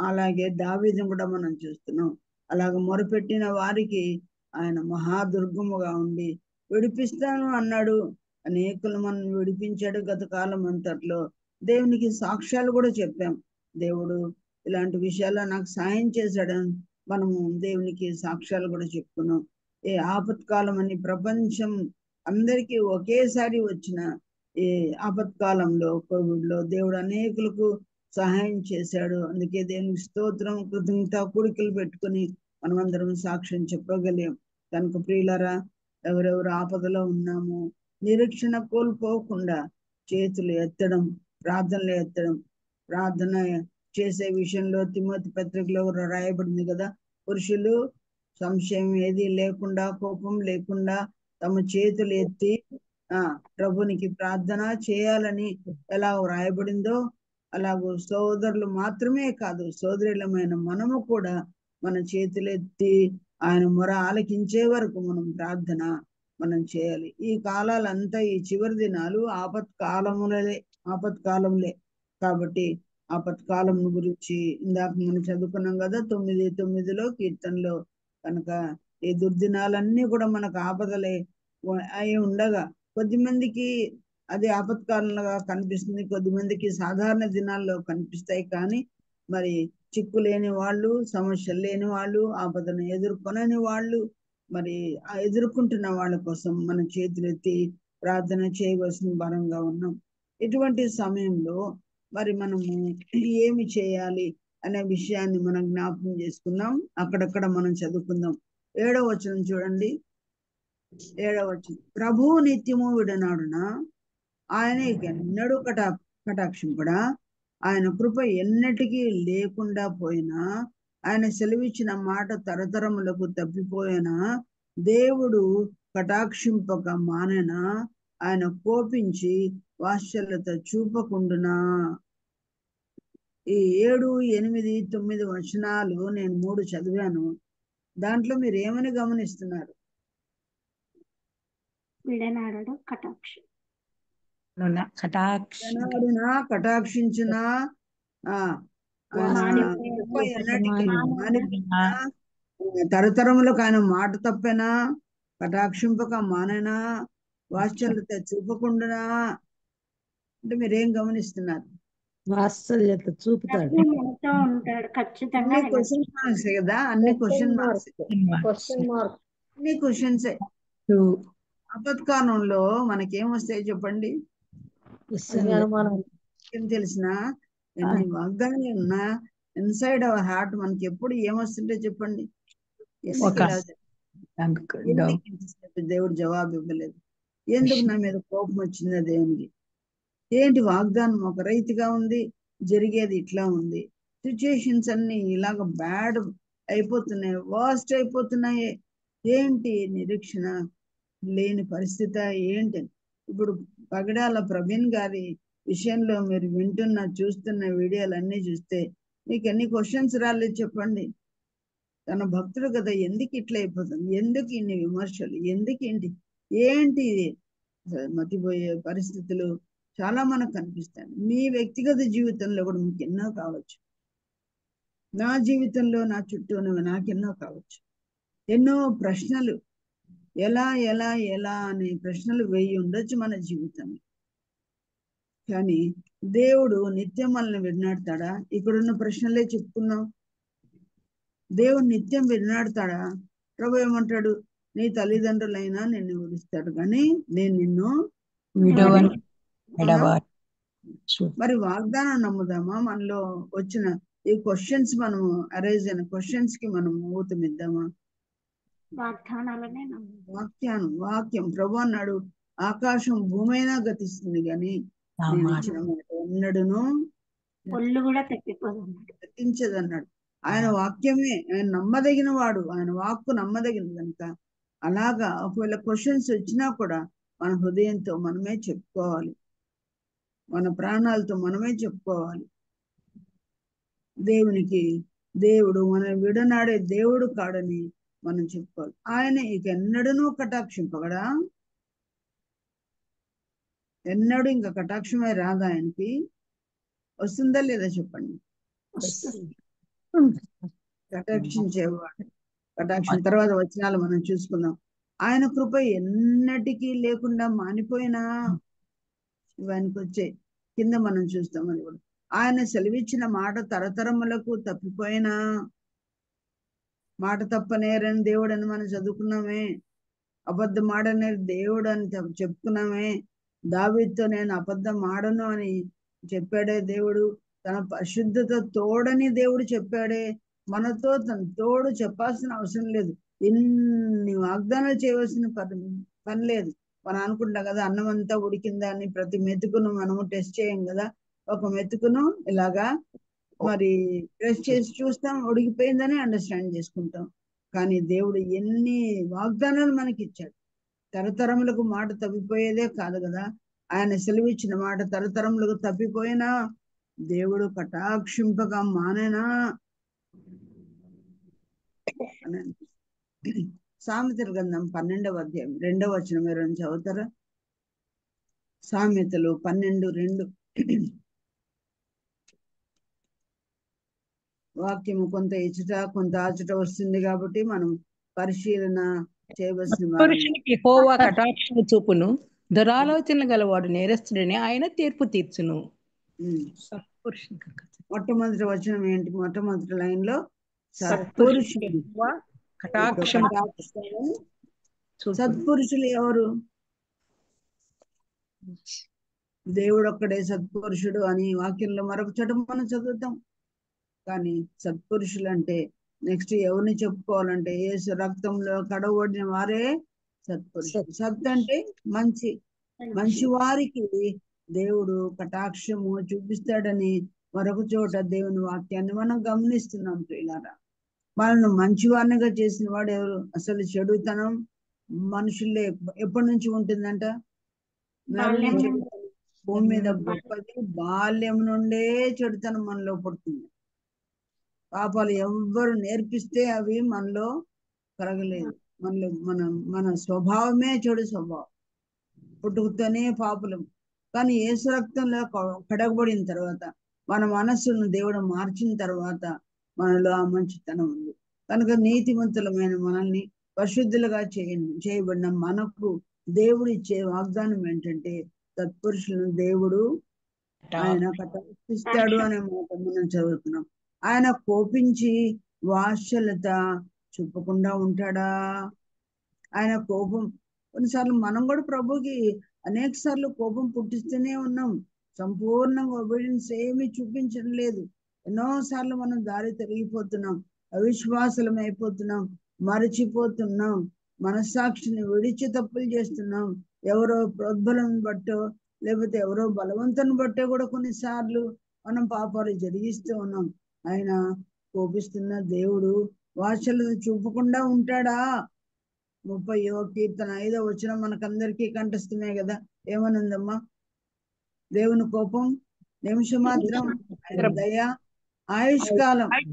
అలాగే దావీదును కూడా మనం చూస్తున్నాం. అలాగ మొరపెట్టిన వారికి ఆయన మహాదుర్గముగా ఉండి విడిపిస్తాను అన్నాడు. అనేకులు మనం విడిపించాడు. గత కాలం అంతట్లో దేవునికి సాక్ష్యాలు కూడా చెప్పాం. దేవుడు ఇలాంటి విషయాల్లో నాకు సాయం చేశాడని మనము దేవునికి సాక్ష్యాలు కూడా చెప్పుకున్నాం. ఏ ఆపత్కాలం అని ప్రపంచం అందరికీ ఒకేసారి వచ్చిన ఈ ఆపత్కాలంలో, కోవిడ్లో దేవుడు అనేకులకు సహాయం చేశాడు. అందుకే దేవునికి స్తోత్రం, కృతజ్ఞత కూడికలు పెట్టుకుని మనమందరం సాక్ష్యం చెప్పగలిగాం. కనుక ప్రియులారా, ఎవరెవరు ఆపదలో ఉన్నామో నిరీక్షణ కోల్పోకుండా చేతులు ఎత్తడం, ప్రార్థనలు ఎత్తడం. ప్రార్థన చేసే విషయంలో తిమోతి పత్రికలో రాయబడింది కదా, పురుషులు సంశయం ఏది లేకుండా, కోపం లేకుండా తమ చేతులు ఎత్తి ప్రభునికి ప్రార్థన చేయాలని ఎలా రాయబడిందో, అలాగూ సోదరులు మాత్రమే కాదు, సోదరులమైన మనము కూడా మన చేతులెత్తి ఆయన మొర ఆలకించే వరకు మనం చేయాలి. ఈ కాలాలంతా ఈ చివరి దినాలు ఆపత్కాలములే కాబట్టి ఆపత్కాలం గురించి ఇందాక మనం చదువుకున్నాం కదా 9:9 కీర్తనలో. కనుక ఈ దుర్దినాలన్నీ కూడా మనకు ఆపదలే అయి ఉండగా కొద్దిమందికి అది ఆపత్కాలంగా కనిపిస్తుంది, కొద్దిమందికి సాధారణ దినాల్లో కనిపిస్తాయి. కానీ మరి చిక్కు లేని వాళ్ళు, సమస్యలు లేని వాళ్ళు, ఆపదను ఎదుర్కొనని వాళ్ళు, మరి ఆ ఎదుర్కొంటున్న వాళ్ళ కోసం మనం చేతులెత్తి ప్రార్థన చేయవలసిన భారంగా ఉన్నాం. ఇటువంటి సమయంలో మరి మనము ఏమి చేయాలి అనే విషయాన్ని మనం జ్ఞాపకం చేసుకుందాం. అక్కడక్కడ మనం చదువుకుందాం. 7వ వచనం చూడండి. 7వ వచనం, ప్రభువు నిత్యము విడనాడున ఆయన ఎన్నడూ కటాక్షింపడా, ఆయన కృప ఎన్నటికీ లేకుండా పోయినా, ఆయన సెలవిచ్చిన మాట తరతరములకు తప్పిపోయినా, దేవుడు కటాక్షింపక మానెనా, ఆయన కోపించి వాత్సల్యత చూపకుండునా. ఈ 7, 8, 9 వచనాలు నేను 3 చదివాను. దాంట్లో మీరు ఏమని గమనిస్తున్నారు? విడనాడడు కటాక్షం. కటాక్షించిన తరతరములకు ఆయన మాట తప్పేనా, కటాక్షింపక మానేనా, వాత్సల్యత చూపకుండా. అంటే మీరేం గమనిస్తున్నారు? వాత్సల్యత చూపుతాడు. ఉంటాడు ఖచ్చితంగా. అన్ని క్వశ్చన్ మార్క్స్ కదా, అన్ని క్వశ్చన్ మార్క్స్, అన్ని క్వశ్చన్సే. ఆపత్కాలంలో మనకేమొస్తాయి చెప్పండి? ఏం తెలిసిన ఎన్ని వాగ్దానాలు ఉన్నా ఇన్సైడ్ అవర్ హార్ట్ మనకి ఎప్పుడు ఏమొస్తుంటే చెప్పండి? దేవుడు జవాబు ఇవ్వలేదు, ఎందుకు నా మీద కోపం వచ్చింది దేవునికి, ఏంటి వాగ్దానం ఒక రైతుగా ఉంది, జరిగేది ఇట్లా ఉంది, సిచ్యుయేషన్స్ అన్ని ఇలాగ బ్యాడ్ అయిపోతున్నాయి, వర్స్ట్ అయిపోతున్నాయి, ఏంటి నిరీక్షణ లేని పరిస్థితి ఏంటి? ఇప్పుడు పగడాల ప్రవీణ్ గారి విషయంలో మీరు చూస్తున్న వీడియోలు అన్ని చూస్తే మీకు ఎన్ని క్వశ్చన్స్ రాలేదు చెప్పండి? తన భక్తుడు కదా, ఎందుకు ఇట్లా అయిపోతుంది, ఎందుకు ఇన్ని విమర్శలు, ఎందుకు ఏంటి మతిపోయే పరిస్థితులు చాలా మనకు కనిపిస్తాయి. మీ వ్యక్తిగత జీవితంలో కూడా మీకు ఎన్నో కావచ్చు, నా జీవితంలో నా చుట్టూ నాకెన్నో కావచ్చు. ఎన్నో ప్రశ్నలు, ఎలా ఎలా ఎలా అనే ప్రశ్నలు వేయి ఉండొచ్చు మన జీవితంలో. కానీ దేవుడు నిత్యం మనల్ని విడనాడతాడా? ఇక్కడున్న ప్రశ్నలే చెప్పుకున్నాం. దేవుడు నిత్యం విడనాడతాడా? ప్రభు ఏమంటాడు? నీ తల్లిదండ్రులైనా నిన్ను విడుస్తాడు కానీ నేను నిన్ను మరి వాగ్దానం నమ్ముదామా? మనలో వచ్చిన ఈ క్వశ్చన్స్ మనము అరైజ్ అయిన క్వశ్చన్స్ కి మనం ఊతమిద్దామా? వాక్యం ప్రభు అన్నాడు, ఆకాశం భూమైనా గతిస్తుంది కానీ నేను ఇచ్చిన మాట ఎన్నడూను గతించదన్నాడు. ఆయన వాక్యమే, ఆయన నమ్మదగిన వాడు, ఆయన వాక్కు నమ్మదగినది కనుక అలాగా ఒకవేళ క్వశ్చన్స్ వచ్చినా కూడా మన హృదయంతో మనమే చెప్పుకోవాలి, మన ప్రాణాలతో మనమే చెప్పుకోవాలి. దేవుడు మన విడనాడే దేవుడు కాడని మనం చెప్పుకోవాలి. ఆయన ఇక ఎన్నడూ కటాక్షింపగడా? ఎన్నడూ ఇంకా కటాక్షమే రాదా ఆయనకి? వస్తుందా లేదా చెప్పండి? కటాక్షించేవాడు. కటాక్షం తర్వాత వచనాలు మనం చూసుకుందాం. ఆయన కృప ఎన్నటికీ లేకుండా మానిపోయినా, ఇవానికి వచ్చే కింద మనం చూస్తాం. అది కూడా ఆయన సెలవిచ్చిన మాట తరతరములకు తప్పిపోయినా, మాట తప్పనేరని దేవుడు అని మనం చదువుకున్నామే, అబద్ధం ఆడనే దేవుడు అని చెప్పుకున్నామే. దావీదుతో నేను అబద్ధం ఆడను అని చెప్పాడే దేవుడు, తన పరిశుద్ధత తోడని దేవుడు చెప్పాడే. మనతో తన తోడు చెప్పాల్సిన అవసరం లేదు, ఎన్ని వాగ్దానాలు చేయవలసిన పని లేదు. మనం అనుకుంటాం కదా, అన్నం అంతా ఉడికిందా అని ప్రతి మెతుకును మనము టెస్ట్ చేయం కదా. ఒక మెతుకును ఇలాగా మరి టెస్ట్ చేసి చూస్తాం, ఉడికిపోయిందని అండర్స్టాండ్ చేసుకుంటాం. కానీ దేవుడు ఎన్ని వాగ్దానాలు మనకి ఇచ్చాడు. తరతరములకు మాట తప్పిపోయేదే కాదు కదా, ఆయన సెలవిచ్చిన మాట తరతరములకు తప్పిపోయినా దేవుడు కటాక్షింపగా మానేనా అని అనిపిస్తుంది. సామెతల గ్రంథం 12వ అధ్యాయం 2వ వచనం ఎవరైనా చదువుతారా? సామెతలు 12:2. వాక్యము కొంత ఇచుట కొంత ఆచుట వస్తుంది కాబట్టి మనం పరిశీలన చేయవలసిన వారం. పురుషునికి యెహోవా కటాక్షము చూపును, దురాలోచనలు గలవాడు నేరస్తుడని ఆయన తీర్పు తీర్చును. సత్పురుషునికి మొట్టమొదటి వచనం ఏంటి? మొట్టమొదటి లైన్ లో సత్పురుషునికి యెహోవా కటాక్షము చూపును. సత్పురుషులు ఎవరు? దేవుడు ఒక్కడే సత్పురుషుడు అని వాక్యంలో మరొక చోట మనం చదువుతాం. కానీ సత్పురుషులు అంటే నెక్స్ట్ ఎవరిని చెప్పుకోవాలంటే యేసు రక్తంలో కడగబడిన వారే సత్పురుషులు. సత్ అంటే మంచి, మంచి వారికి దేవుడు కటాక్షము చూపిస్తాడని మరొక చోట దేవుని వాక్యాన్ని మనం గమనిస్తున్నాం. ప్రియులారా, మనల్ని మంచివారినిగా చేసిన వాడు ఎవరు? అసలు చెడుతనం మనుషుల్లే ఎప్పటి నుంచి ఉంటుందంట? భూమి మీద గొప్పది బాల్యం నుండే చెడుతనం మనలో పుడుతుంది. పాపాలు ఎవ్వరు నేర్పిస్తే అవి మనలో కలగలేదు. మనలో మన స్వభావమే చెడు స్వభావం, పుట్టుకతోనే పాపులం. కానీ యేసు రక్తంలో కడగబడిన తర్వాత మన మనస్సును దేవుడు మార్చిన తర్వాత మనలో ఆ మంచితనం ఉంది. కనుక నీతిమంతులమైన మనల్ని పరిశుద్ధులుగా చేయబడిన మనకు దేవుడు ఇచ్చే వాగ్దానం ఏంటంటే సత్పురుషులను దేవుడు ఆయన కటాక్షిస్తాడు అనే మాట మనం చదువుతున్నాం. ఆయన కోపించి వాత్సల్యత చూపకుండా ఉంటాడా? ఆయన కోపం కొన్నిసార్లు మనం కూడా ప్రభుకి అనేక సార్లు కోపం పుట్టిస్తూనే ఉన్నాం. సంపూర్ణంగా ఒబీడియన్స్ ఏమీ చూపించడం లేదు. ఎన్నోసార్లు మనం దారి తొలగిపోతున్నాం, అవిశ్వాసలం అయిపోతున్నాం, మరచిపోతున్నాం, మనస్సాక్షిని విడిచి తప్పులు చేస్తున్నాం. ఎవరో ప్రోద్బలం బట్టో లేకపోతే ఎవరో బలవంతుని బట్టో కూడా కొన్నిసార్లు మనం పాపాలు జరిగిస్తూ ఉన్నాం. ఆయన కోపిస్తున్న దేవుడు వాత్సల్యత చూపకుండా ఉంటాడా? 30వ కీర్తన 5వ వచనం మనకందరికీ కంఠస్థమే కదా. ఏమనుందమ్మా? దేవుని కోపం నిమిషం మాత్రం, ఆయన దయ ఆయుష్కాలం. ఆయన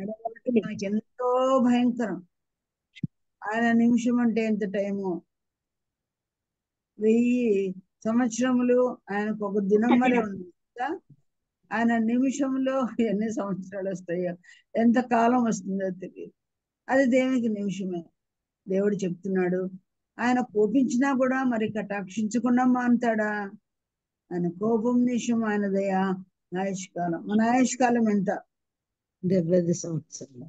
ఎడబాటు మనకి ఎంతో భయంకరం. ఆయన నిమిషం అంటే ఎంత టైము? 1000 సంవత్సరములు ఆయనకు ఒక దినం వలె ఉంది. ఆయన నిమిషంలో ఎన్ని సంవత్సరాలు వస్తాయో, ఎంత కాలం వస్తుందో తెలియదు. అది దేవునికి నిమిషమే. దేవుడు చెప్తున్నాడు, ఆయన కోపించినా కూడా మరి కటాక్షించకుండా మానుతాడా? ఆయన కోపం నిమిషం, ఆయన దయ ఆయుష్కాలం. మన ఆయుష్కాలం ఎంత? 70 సంవత్సరాలు.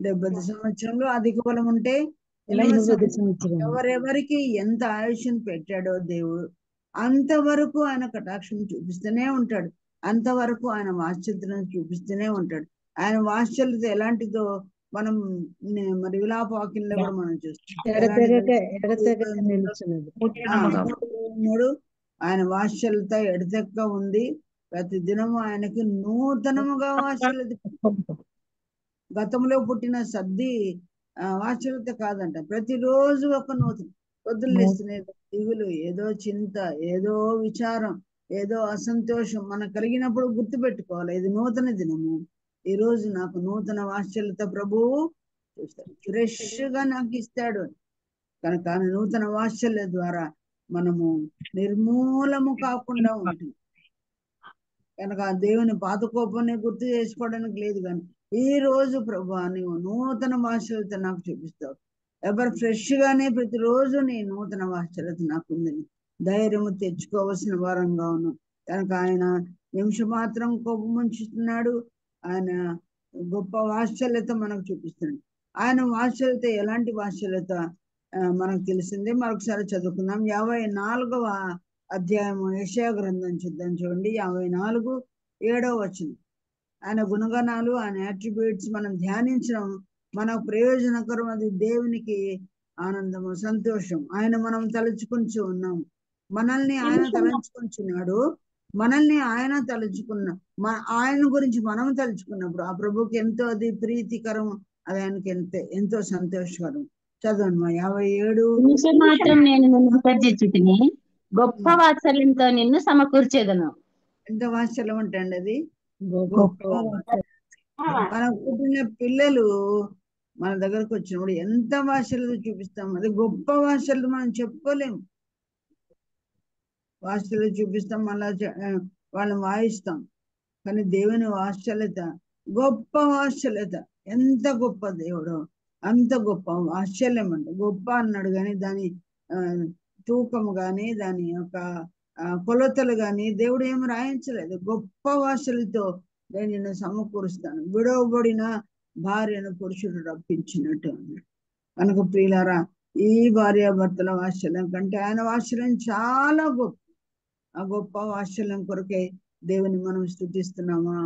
70 సంవత్సరంలో అధిక బలం ఉంటే 80 సంవత్సరాలు. ఎవరెవరికి ఎంత ఆయుష్ను పెట్టాడో దేవుడు అంతవరకు ఆయన కటాక్షం చూపిస్తూనే ఉంటాడు. అంతవరకు ఆయన వాత్సల్యతను చూపిస్తూనే ఉంటాడు. ఆయన వాత్సల్యత ఎలాంటిదో మనం మరి విలాప వాక్యంలో కూడా మనం చూస్తాం. ఆయన వాత్సల్యత ఎడతెక్క ఉంది. ప్రతి దినము ఆయనకి నూతనముగా వాత్సల్యత. గతంలో పుట్టిన సర్ది వాత్సల్యత కాదంట, ప్రతిరోజు ఒక నూతన. పొద్దున్న లేస్తేనే దిగులు, ఏదో చింత, ఏదో విచారం, ఏదో అసంతోషం మనకు కలిగినప్పుడు గుర్తు పెట్టుకోవాలి, ఇది నూతన దినము. ఈ రోజు నాకు నూతన వాత్సల్యత ప్రభువు చూస్తాడు, ఫ్రెష్ గా నాకు ఇస్తాడు. కనుక నూతన వాత్సల్య ద్వారా మనము నిర్మూలము కాకుండా ఉంటుంది. కనుక దేవుని పాత కోపాన్ని గుర్తు చేసుకోవడానికి లేదు. కానీ ఈ రోజు ప్రభువా నీవు నూతన వాత్సల్యత నాకు చూపిస్తావు. ఎవరు ఫ్రెష్ గానే ప్రతిరోజు నీ నూతన వాత్సల్యత నాకు ఉందని ధైర్యము తెచ్చుకోవాల్సిన వారంగా ఉన్నాం. కనుక ఆయన నిమిషం మాత్రం కోపం ఉంచుతున్నాడు. ఆయన గొప్ప వాత్సల్యత మనకు చూపిస్తున్నాడు. ఆయన వాత్సల్యత ఎలాంటి వాత్సల్యత మనకు తెలిసిందే. మరొకసారి చదువుకుందాం. 54వ అధ్యాయము యెషయా గ్రంథం చూద్దాం. చూడండి, 54:7 వచనం. ఆయన గుణగణాలు, ఆయన అట్రిబ్యూట్స్ మనం ధ్యానించడం మనకు ప్రయోజనకరం. అది దేవునికి ఆనందము, సంతోషం. ఆయన మనం తలుచుకుంటూ ఉన్నాం. మనల్ని ఆయన తలంచుకుంటున్నాడు. మనల్ని ఆయన ఆయన గురించి మనం తలుచుకున్నప్పుడు ఆ ప్రభుకి ఎంతో అది ప్రీతికరం. అది ఆయనకి ఎంతో సంతోషకరం. చదవమ్మా 57. మాత్రం నేను నిన్ను విసర్జించితిని, గొప్ప వాత్సల్యంతో నిన్ను సమకూర్చేదను. ఎంత వాత్సల్యం అంటే అది గొప్ప మనకు పుట్టిన పిల్లలు మన దగ్గరకు వచ్చినప్పుడు ఎంత భాషలు చూపిస్తాం, అది గొప్ప భాషలు మనం చెప్పుకోలేము. భాషలు చూపిస్తాం, మళ్ళా వాళ్ళని వాయిస్తాం. కానీ దేవుని వాత్సల్యత గొప్ప వాత్సల్యత. ఎంత గొప్ప దేవుడు, అంత గొప్ప వాత్సల్యం అంట. గొప్ప అన్నాడు కానీ దాని తూకము కానీ దాని యొక్క కొలతలు కానీ దేవుడు ఏమి రాయించలేదు. గొప్ప వాత్సల్యతో నేను నిన్ను సమకూరుస్తాను, విడవబడిన భార్యను పురుషుడు రప్పించినట్టు అన్నాడు. కనుక ప్రియులారా, ఈ భార్యాభర్తల వాత్సల్యం కంటే ఆయన వాత్సల్యం చాలా గొప్ప. ఆ గొప్ప వాత్సల్యం కొరకే దేవుని మనం స్తుతిస్తున్నామా?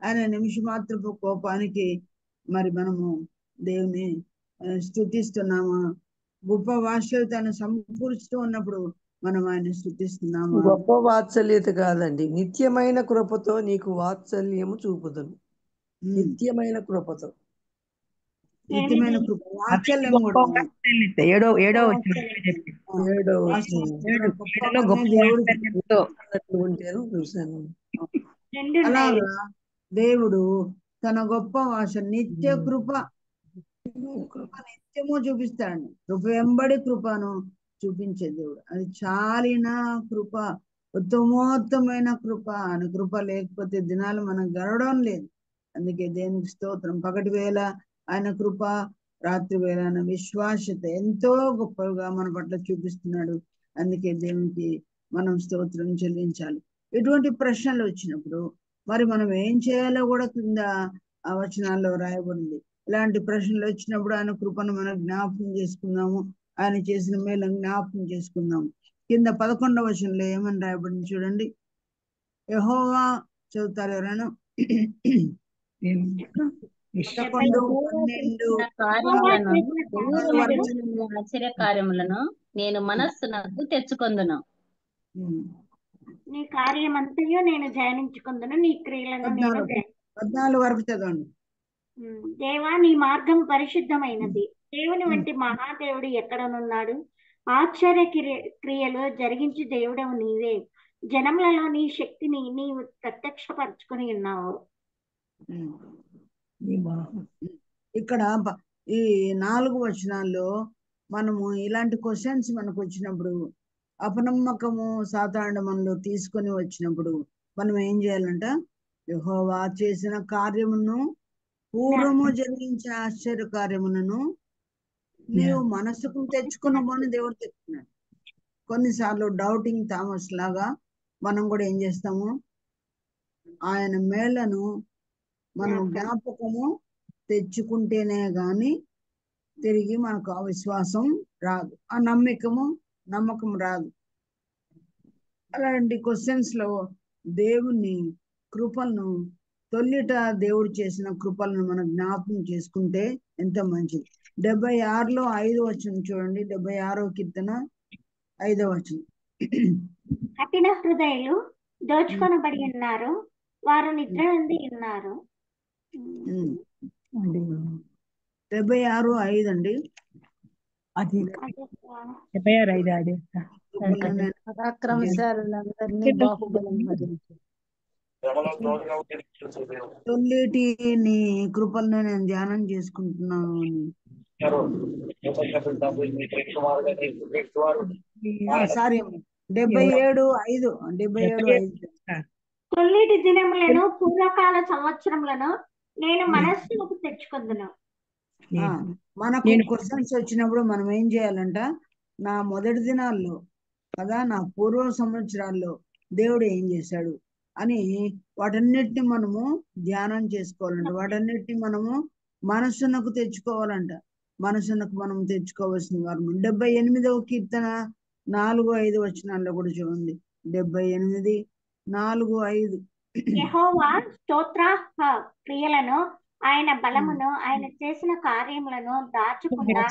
ఆయన నిమిషమాత్రపు కోపానికి మరి మనము దేవుని స్తుతిస్తున్నామా? గొప్ప వాత్సల్యతను సమకూరుస్తూ ఉన్నప్పుడు మనం ఆయన స్తుతిస్తున్నామా? గొప్ప వాత్సల్యత కాదండి, నిత్యమైన కృపతో నీకు వాత్సల్యము చూపుదును. నిత్యమైన కృపతో, నిత్యమైన కృప, వాత్సల్యం కూడా చూశాను. అలాగా దేవుడు తన గొప్ప నిత్య కృప నిత్యము చూపిస్తాడు. కృప వెంబడి కృపను చూపించే దేవుడు. అది చాలిన కృప, ఉత్తమోత్తమైన కృప. అని కృప లేకపోతే దినాలు మనం గడవడం లేదు. అందుకే దేవునికి స్తోత్రం. పగటి వేళ ఆయన కృప, రాత్రి వేళ ఆయన విశ్వాసత ఎంతో గొప్పగా మన పట్ల చూపిస్తున్నాడు. అందుకే దేవునికి మనం స్తోత్రం చెల్లించాలి. ఎటువంటి ప్రశ్నలు వచ్చినప్పుడు మరి మనం ఏం చేయాలో కూడా కింద ఆ వచనాల్లో రాయబడింది. ఇలాంటి ప్రశ్నలు వచ్చినప్పుడు ఆయన కృపను మనం జ్ఞాపకం చేసుకుందాము, ఆయన చేసిన మేలను జ్ఞాపకం చేసుకుందాము. కింద 11వ వచనంలో ఏమని రాయబడింది చూడండి. యెహోవా చదువుతారు ఎవరైనా? 11, 12 ఆశ్చర్య కార్యములను నేను మనస్సునకు తెచ్చుకొందును. నీ కార్యమంతయు నేను ధ్యానించుకుందును, నీ క్రియలను నేను 14 వరకు చదవండి. దేవా, నీ మార్గం పరిశుద్ధమైనది. దేవుని వంటి మహాదేవుడు ఎక్కడనున్నాడు? ఆశ్చర్య క్రియలు జరిగించి దేవుడవు నీవే. జనములలో నీ శక్తిని నీవు ప్రత్యక్షపరచుకుని ఉన్నావు. ఇక్కడ ఈ 4 వచనాల్లో మనము ఇలాంటి క్వశ్చన్స్ మనకు వచ్చినప్పుడు, అపనమ్మకము సాతాను మనలో తీసుకొని వచ్చినప్పుడు మనం ఏం చేయాలంట? యెహోవా చేసిన కార్యమును, పూర్వము జరిగించిన ఆశ్చర్య కార్యములను నీవు మనసుకు తెచ్చుకున్నామని దేవుడు చెప్తున్నాడు. కొన్నిసార్లు డౌటింగ్ థామస్ లాగా మనం కూడా ఏం చేస్తాము? ఆయన మేళ్లను మనం జ్ఞాపకము తెచ్చుకుంటేనే గాని తిరిగి మనకు ఆ విశ్వాసం రాదు, ఆ నమ్మకం రాదు. అలాంటి క్వశ్చన్స్ లో దేవుని కృపలను, తొల్లిట దేవుడు చేసిన కృపలను మనం జ్ఞాపకం చేసుకుంటే ఎంత మంచిది. 76లో 5వ వచనం చూడండి. 76వ కీర్తన 5వ వచనం. కఠిన హృదయులు దోచుకొనబడి ఉన్నారు, వారు నిద్ర నుండి ఉన్నారు. 76:5 అండి. అది 76:5 అదే పరాక్రమశాలందరినీ బాహుబలం భరించు. తొల్లిటి నీ కృపలను నేను ధ్యానం చేసుకుంటున్నాను అని. సారీ, 77:5. తొల్లిటి దినములను, పూర్వకాల సంవత్సరములను నేను మనస్సుకు తెచ్చుకుందును. మనకు క్వశ్చన్స్ వచ్చినప్పుడు మనం ఏం చేయాలంట? నా మొదటి దినాల్లో కదా, నా పూర్వ సంవత్సరాల్లో దేవుడు ఏం చేశాడు అని వాటన్నిటిని మనము ధ్యానం చేసుకోవాలంట. వాటన్నిటిని మనము మనస్సునకు తెచ్చుకోవాలంట. మనస్సునకు మనం తెచ్చుకోవాల్సిన వారు. 78వ కీర్తన 4-5 వచనాల్లో కూడా చూడండి. 78, 4-5. యెహోవా స్తోత్రార్హ క్రియలను, ఆయన బలమును, ఆయన చేసిన కార్యములను దాచకుండా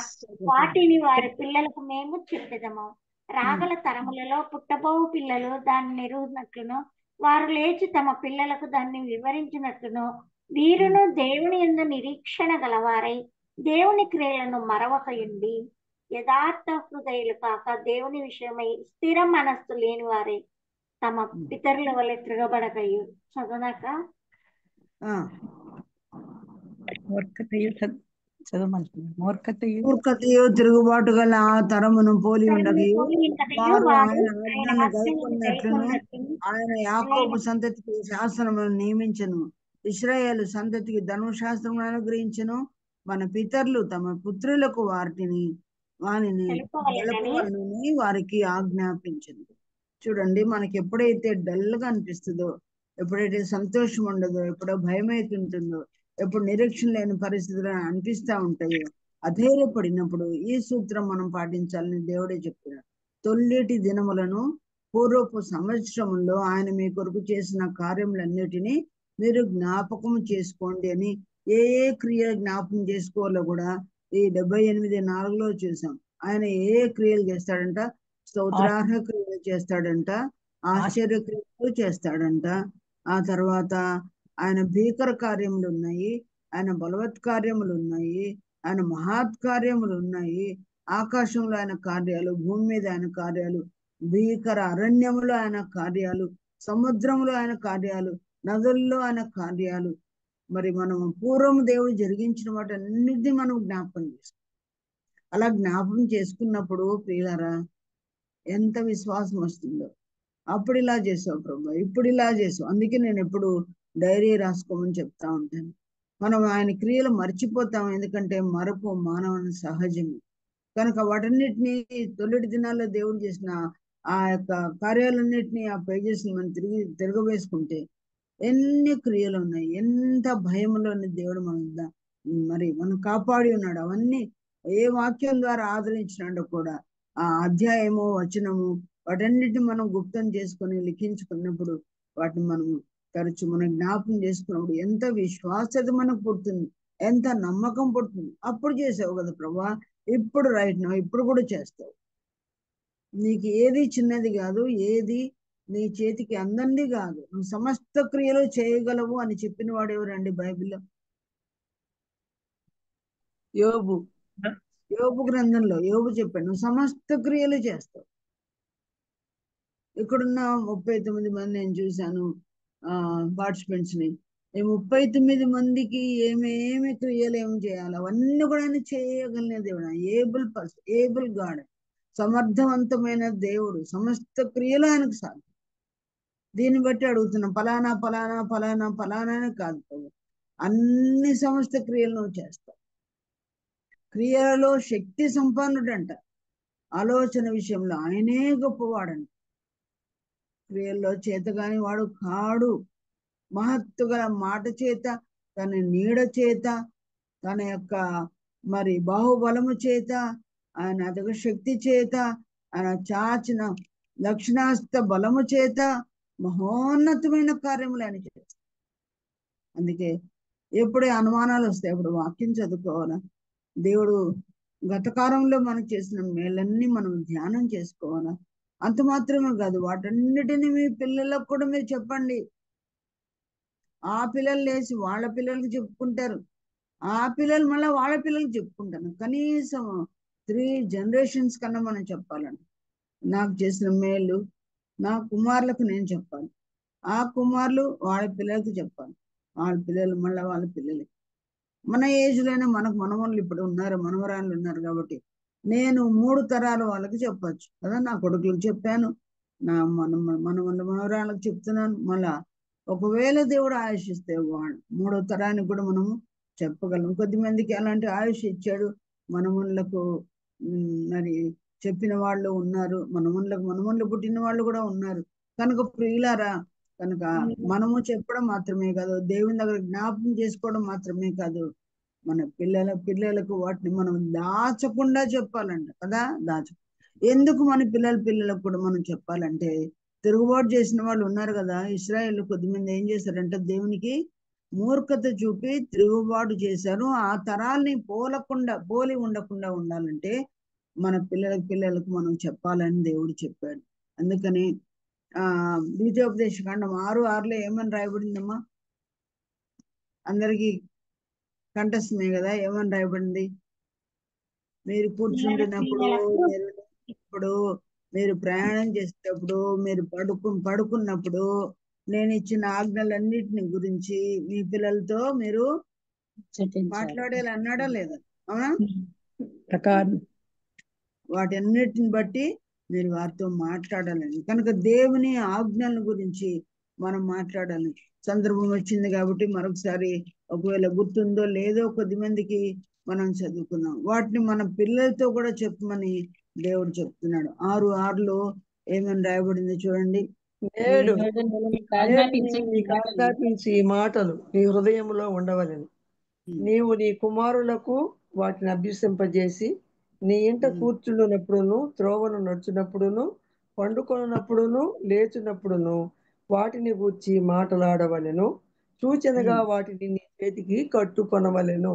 వాటిని వారి పిల్లలకు మేము చెప్పెదము. రాగల తరములలో పుట్టబోవు పిల్లలు దాన్ని నెరుగునట్లును, వారు లేచి తమ పిల్లలకు దాన్ని వివరించినట్లును, వీరును దేవుని యందు నిరీక్షణ గలవారై దేవుని క్రియలను మరవకయుండి, యథార్థ హృదయులు కాక దేవుని విషయమై స్థిర మనస్సు లేని వారే తమ పితరుల వలె తిరగబడకయు. చదవనాక మూర్ఖతయు చదవమంటున్నాను. మూర్ఖతయు మూర్ఖతయు తిరుగుబాటు గల ఆ తరమును పోలి తరమును ఉండకయు పోలి ఉంటదయు వారు వారు ఆయన ఆయన ఆజ్ఞను ఆజ్ఞలను గైకొన్నట్లును గైకొన్నట్లును ఆయన ఆయన యాకోబు సంతతికి శాసనములను నియమించను. ఇశ్రాయేలు సంతతికి ధర్మశాస్త్రమును అనుగ్రహించను. మన పితరులు తమ పుత్రులకు వారిని తెలుపవలెనని తెలపవలనని వారికి ఆజ్ఞాపించను. చూడండి, మనకి ఎప్పుడైతే డల్ గా అనిపిస్తుందో, ఎప్పుడైతే సంతోషం ఉండదో, ఎప్పుడో భయం అవుతుంటుందో, ఎప్పుడు నిరీక్షణ లేని పరిస్థితులు అనిపిస్తా ఉంటాయో, అధైర్యపడినప్పుడు ఈ సూత్రం మనం పాటించాలని దేవుడే చెప్తున్నాడు. తొల్లిటి దినములను పూర్వపు సంవత్సరములో ఆయన మీ కొరకు చేసిన కార్యములన్నిటినీ మీరు జ్ఞాపకం చేసుకోండి అని ఏ ఏ క్రియ జ్ఞాపకం చేసుకోవాలో కూడా ఈ 78:4 చూసాం. ఆయన ఏ క్రియలు చేస్తాడంట? స్తోత్రార్హ క్రియలు చేస్తాడంట, ఆశ్చర్య క్రియలు చేస్తాడంట. ఆ తర్వాత ఆయన భీకర కార్యములు ఉన్నాయి, ఆయన బలవత్కార్యములు ఉన్నాయి, ఆయన మహత్కార్యములు ఉన్నాయి. ఆకాశంలో ఆయన కార్యాలు, భూమి మీద ఆయన కార్యాలు, భీకర అరణ్యములో ఆయన కార్యాలు, సముద్రంలో ఆయన కార్యాలు, నదుల్లో ఆయన కార్యాలు. మరి మనం పూర్వం దేవుడు జరిగించిన వాటన్నిటిని మనం జ్ఞాపకం చేసుకోం. అలా జ్ఞాపకం చేసుకున్నప్పుడు ప్రియులారా ఎంత విశ్వాసం వస్తుందో. అప్పుడు ఇలా చేసావు ప్రభు, ఇప్పుడు ఇలా చేసావు. అందుకే నేను ఎప్పుడు డైరీ రాసుకోమని చెప్తా ఉంటాను. మనం ఆయన క్రియలు మర్చిపోతాం, ఎందుకంటే మరపు మానవుని సహజమే. కనుక వాటన్నిటినీ తొలిటి దినాల్లో దేవుడు చేసిన ఆ యొక్క కార్యాలన్నిటినీ ఆ పేజెస్ మనం తిరగవేసుకుంటే ఎన్ని క్రియలు ఉన్నాయి, ఎంత భయంలోని దేవుడు మరి మనం కాపాడి ఉన్నాడు. అవన్నీ ఏ వాక్యం ద్వారా ఆదరించినాడో కూడా ఆ అధ్యాయము వచనము వాటన్నిటిని మనం గుప్తం చేసుకొని లిఖించుకున్నప్పుడు వాటిని మనము తరచు మనం జ్ఞాపకం చేసుకున్నప్పుడు ఎంత విశ్వాసత మనకు పుడుతుంది, ఎంత నమ్మకం పుడుతుంది. అప్పుడు చేసావు కదా ప్రభా, ఇప్పుడు రైట్ నా ఇప్పుడు కూడా చేస్తావు. నీకు ఏది చిన్నది కాదు, ఏది నీ చేతికి అందంది కాదు. నువ్వు సమస్త క్రియలు చేయగలవు అని చెప్పిన వాడు ఎవరండి బైబిల్లో? యోబు. యోబు గ్రంథంలో యోబు చెప్పాడు, నువ్వు సమస్త క్రియలు చేస్తావు. ఇక్కడున్న 39 మంది నేను చూశాను పార్టిసిపెంట్స్ ని. ఈ 39 మందికి ఏమేమి క్రియలు ఏమి చేయాలి అవన్నీ కూడా ఆయన చేయగలిగిన దేవుడు. ఏబుల్ పర్సన్, ఏబుల్ గాడ్, సమర్థవంతమైన దేవుడు. సమస్త క్రియలు ఆయనకు సాధ్యం. దీన్ని బట్టి అడుగుతున్నాం, ఫలానా ఫలానా ఫలానా ఫలానా అని కాదు, అన్ని సమస్త క్రియలు నువ్వు చేస్తావు. క్రియలలో శక్తి సంపన్నుడంట. ఆలోచన విషయంలో ఆయనే గొప్పవాడంట. క్రియల్లో చేతగాని వాడు కాడు. మహత్తు గల మాట చేత, తన నీడ చేత, తన యొక్క మరి బాహుబలము చేత, ఆయన అదొక శక్తి చేత, ఆయన చాచిన లక్షణాస్త బలము చేత మహోన్నతమైన కార్యములు ఆయన చేస్తారు. అందుకే ఎప్పుడే అనుమానాలు వస్తాయి అప్పుడు వాక్యం చదువుకోవాలా. దేవుడు గతకాలంలో మనకు చేసిన మేలన్నీ మనం ధ్యానం చేసుకోవాలా. అంత మాత్రమే కాదు, వాటన్నిటిని మీ పిల్లలకు కూడా మీరు చెప్పండి. ఆ పిల్లలు లేచి వాళ్ళ పిల్లలకి చెప్పుకుంటారు, ఆ పిల్లలు మళ్ళీ వాళ్ళ పిల్లలకి చెప్పుకుంటారు. కనీసం 3 generations కన్నా మనం చెప్పాలండి. నాకు చేసిన మేలు నా కుమారులకు నేను చెప్పాలి, ఆ కుమారులు వాళ్ళ పిల్లలకి చెప్పాలి, వాళ్ళ పిల్లలు మళ్ళీ వాళ్ళ పిల్లలకి. మన ఏజ్లోనే మనకు మనవళ్ళు ఇప్పుడు ఉన్నారు, మనవరాళ్ళు ఉన్నారు కాబట్టి నేను 3 తరాలు వాళ్ళకి చెప్పచ్చు కదా. నా కొడుకులకు చెప్పాను, నా మనవరాళ్ళకి చెప్తున్నాను. మళ్ళా ఒకవేళ దేవుడు ఆయుష్ ఇస్తే వాళ్ళు 3వ తరానికి కూడా మనము చెప్పగలం. కొద్దిమందికి అలాంటి ఆయుష్ ఇచ్చాడు, మనములకు మరి చెప్పిన వాళ్ళు ఉన్నారు, మనములకు పుట్టిన వాళ్ళు కూడా ఉన్నారు. కనుక ప్రియులారా, కనుక మనము చెప్పడం మాత్రమే కాదు, దేవుని దగ్గర జ్ఞాపకం చేసుకోవడం మాత్రమే కాదు, మన పిల్లలకు వాటిని మనం దాచకుండా చెప్పాలంట కదా. ఎందుకు మన పిల్లలకు కూడా మనం చెప్పాలంటే, తిరుగుబాటు చేసిన వాళ్ళు ఉన్నారు కదా. ఇశ్రాయేల్ కొద్దిమంది ఏం చేశారంటే దేవునికి మూర్ఖత చూపి తిరుగుబాటు చేశారు. ఆ తరాల్ని పోలి ఉండకుండా ఉండాలంటే మన పిల్లలకు మనం చెప్పాలని దేవుడు చెప్పాడు. అందుకని ద్వితీయోపదేశకాండం 6:6 ఏమని రాయబడిందమ్మా? అందరికీ కంఠస్థమే కదా. ఏమని రాయబడింది? మీరు కూర్చుంటున్నప్పుడు, మీరు ప్రయాణం చేసేటప్పుడు, మీరు పడుకున్నప్పుడు నేను ఇచ్చిన ఆజ్ఞలన్నిటిని గురించి మీ పిల్లలతో మీరు మాట్లాడేలా అన్నాడా లేదా? అవునా? ప్రకారం వాటన్నిటిని బట్టి మీరు వారితో మాట్లాడాలని, కనుక దేవుని ఆజ్ఞల గురించి మనం మాట్లాడాలి. సందర్భం వచ్చింది కాబట్టి మరొకసారి ఒకవేళ గుర్తుందో లేదో కొద్ది మందికి మనం చదువుకున్నాం. వాటిని మన పిల్లలతో కూడా చెప్పమని దేవుడు చెప్తున్నాడు. 6:6లో ఏమని రాయబడింది చూడండి. నేడు నేడు నేను నీకు నేడు ఆజ్ఞాపించే నేను నీకు ఆజ్ఞాపించి ఈ మాటలు నీ హృదయంలో ఉండవలెను. నీవు నీ కుమారులకు వాటిని అభ్యసింపజేసి నీ ఇంట కూర్చుండునప్పుడును, త్రోవను నడుచునప్పుడును, పండుకొనున్నప్పుడును, లేచునప్పుడును వాటిని గూర్చి మాటలాడవలెను. సూచనగా వాటిని నీ చేతికి కట్టుకొనవలెను.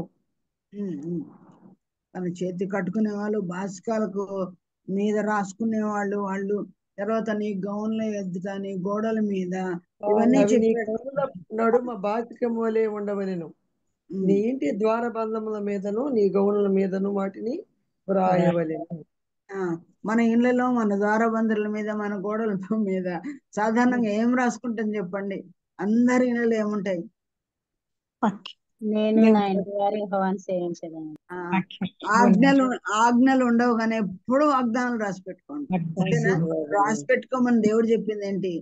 తన చేతి కట్టుకునే వాళ్ళు, బాసికాలకు మీద రాసుకునే వాళ్ళు, తర్వాత నీ గౌన్ల ఎద్దుట, నీ గోడల మీద, ఇవన్నీ అవి నీ చెప్పాడు. కన్నుల నడుమ బాసికం వలె ఉండవలెను. నీ ఇంటి ద్వారబంధముల మీదను, నీ గౌనుల మీదను వాటిని వ్రాయవలెను. మన ఇళ్లలో, మన ద్వారబంధుల మీద, మన గోడల మీద సాధారణంగా ఏం రాసుకుంటాం చెప్పండి? అందరి ఇళ్ళలో ఏముంటాయి? నేను నా ఇంటి వారి యెహోవాను సేవించదను. ఆజ్ఞలు ఉండవు, కానీ ఎప్పుడు వాగ్దానాలు రాసి పెట్టుకోండి. అంతేనా? రాసి పెట్టుకోమని దేవుడు చెప్పింది ఏంటి?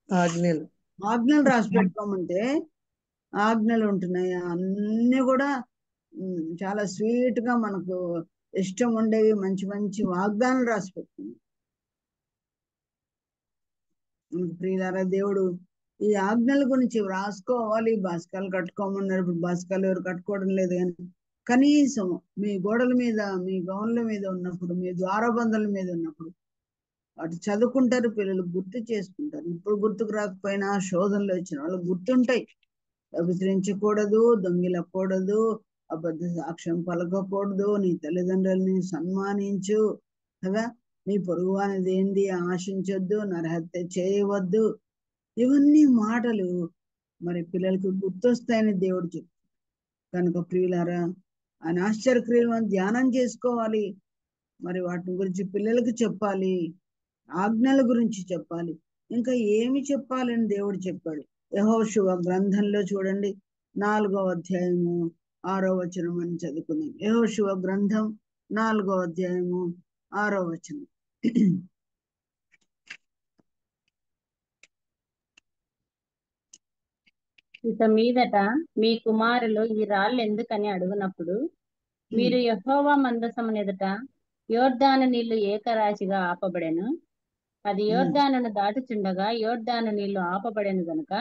ఆజ్ఞలు రాసి పెట్టుకోమంటే ఆజ్ఞలు ఉంటున్నాయి. అన్ని కూడా చాలా స్వీట్ గా మనకు ఇష్టం ఉండేవి, మంచి మంచి వాగ్దానాలు రాసి పెట్టుకుంది. ప్రియులారా, దేవుడు ఈ ఆజ్ఞల గురించి రాసుకోవాలి. బాస్కాలు కట్టుకోమన్నారు. ఇప్పుడు బాస్కాలు ఎవరు కట్టుకోవడం లేదు, కానీ కనీసం మీ గోడల మీద, మీ గౌన్ల మీద ఉన్నప్పుడు, మీ ద్వారబంధుల మీద ఉన్నప్పుడు వాటి చదువుకుంటారు. పిల్లలు గుర్తు చేసుకుంటారు. ఇప్పుడు గుర్తుకు రాకపోయినా శోధనలు వచ్చిన వాళ్ళు గుర్తుంటాయి. వ్యభిచరించకూడదు, దొంగిలకూడదు, అబద్ధ సాక్ష్యం పలకకూడదు, నీ తల్లిదండ్రులని సన్మానించు కదా, నీ పొరుగు అనేది ఏంది ఆశించొద్దు, నరహత్య చేయవద్దు. ఇవన్నీ మాటలు మరి పిల్లలకు గుర్తొస్తాయని దేవుడు చెప్పు. కనుక ప్రియులారా, ఆయన ఆశ్చర్యక్రియలు మనం ధ్యానం చేసుకోవాలి. మరి వాటి గురించి పిల్లలకు చెప్పాలి. ఆజ్ఞల గురించి చెప్పాలి. ఇంకా ఏమి చెప్పాలని దేవుడు చెప్పాడు. యెహోషువ గ్రంథంలో చూడండి, 4వ అధ్యాయము 6వ వచనం అని చదువుకుందాం. యెహోషువ గ్రంథం 4వ అధ్యాయము 6వ వచనం. ఇక మీదట మీ కుమారులు ఈ రాళ్ళు ఎందుకని అడుగునప్పుడు మీరు యెహోవా మందసమున ఎదుట యోర్దాను నీళ్లు ఏకరాశిగా ఆపబడెను. అది యోర్దానును దాటుచుండగా యోర్దాను నీళ్లు ఆపబడెను గనుక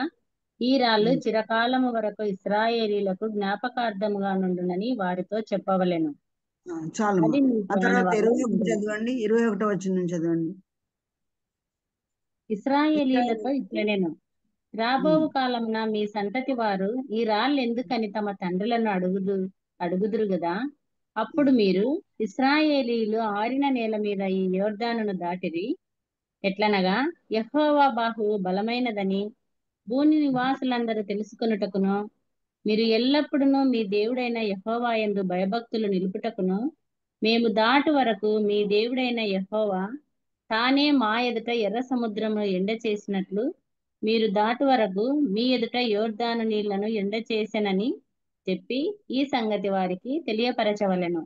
ఈ రాళ్ళు చిరకాలము వరకు ఇశ్రాయేలీలకు జ్ఞాపకార్థముగా నుండునని వారితో చెప్పవలెను. చాలు. అది మీ ఆ తర్వాత 21 ఉండును. చదవండి, 21వ వచనం చదవండి. ఇశ్రాయేలీలతో ఇట్లనెను, రాబోవు కాలమున మీ సంతతి వారు ఈ రాళ్ళు ఎందుకని తమ తండ్రులను అడుగుదురు గదా. అప్పుడు మీరు ఇశ్రాయేలీలు ఆరిన నేల మీద ఈ యోర్దానును దాటిరి. ఎట్లనగా యెహోవా బాహువు బలమైనదని భూమి నివాసులందరూ తెలుసుకొనుటకును, మీరు ఎల్లప్పుడూ మీ దేవుడైన యెహోవా యందు భయభక్తులు నిలుపుటకును, మేము దాటు వరకు మీ దేవుడైన యెహోవా తానే మా ఎదుట ఎర్ర సముద్రమును ఎండ చేసినట్లు మీరు దాటు వరకు మీ ఎదుట యోర్దాను నీళ్లను ఎండ చేసెనని చెప్పి ఈ సంగతి వారికి తెలియపరచవలెను.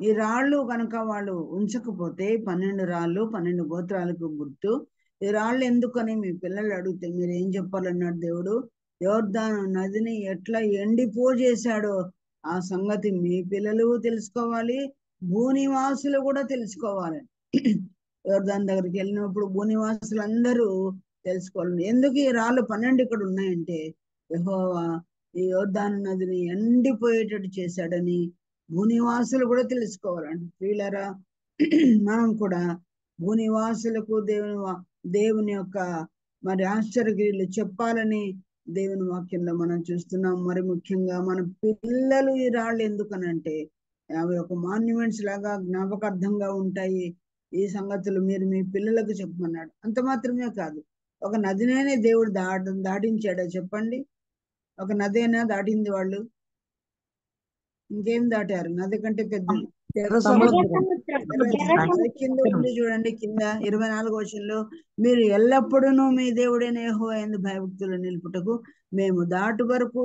ఈ రాళ్ళు కనుక వాళ్ళు ఉంచకపోతే 12 రాళ్ళు 12 గోత్రాలకు గుర్తు. ఈ రాళ్ళు ఎందుకని మీ పిల్లలు అడిగితే మీరు ఏం చెప్పాలన్నాడు దేవుడు? యోర్దాను నదిని ఎట్లా ఎండిపోజేశాడో ఆ సంగతి మీ పిల్లలు తెలుసుకోవాలి, భూనివాసులు కూడా తెలుసుకోవాలి. యోర్దాను దగ్గరికి వెళ్ళినప్పుడు భూనివాసులు అందరూ తెలుసుకోవాలి. ఎందుకు ఈ రాళ్ళు 12 ఇక్కడ ఉన్నాయంటే యెహోవా ఈ యోర్దాను నదిని ఎండిపోయేటట్టు చేశాడని భూనివాసులు కూడా తెలుసుకోవాలండి. ప్రియులారా, మనం కూడా భూనివాసులకు దేవుని యొక్క మరి ఆశ్చర్యక్రియలు చెప్పాలని దేవుని వాక్యంలో మనం చూస్తున్నాం. మరి ముఖ్యంగా మన పిల్లలు ఈ రాళ్ళు ఎందుకనంటే అవి ఒక మాన్యుమెంట్స్ లాగా జ్ఞాపకార్థంగా ఉంటాయి. ఈ సంగతులు మీరు మీ పిల్లలకు చెప్పమన్నాడు. అంత మాత్రమే కాదు, ఒక నదినే దేవుడు దాటించాడా చెప్పండి? ఒక నది అయినా దాటింది వాళ్ళు? ఇంకేం దాటారు? నది కంటే పెద్దది ఎర్ర సముద్రం. అది కింద ఉంది చూడండి, కింద 24వ వచనంలో మీరు ఎల్లప్పుడూ మీ దేవుడైన యెహోవా యందు భయభక్తులు నిలుపుటకు మేము దాటు వరకు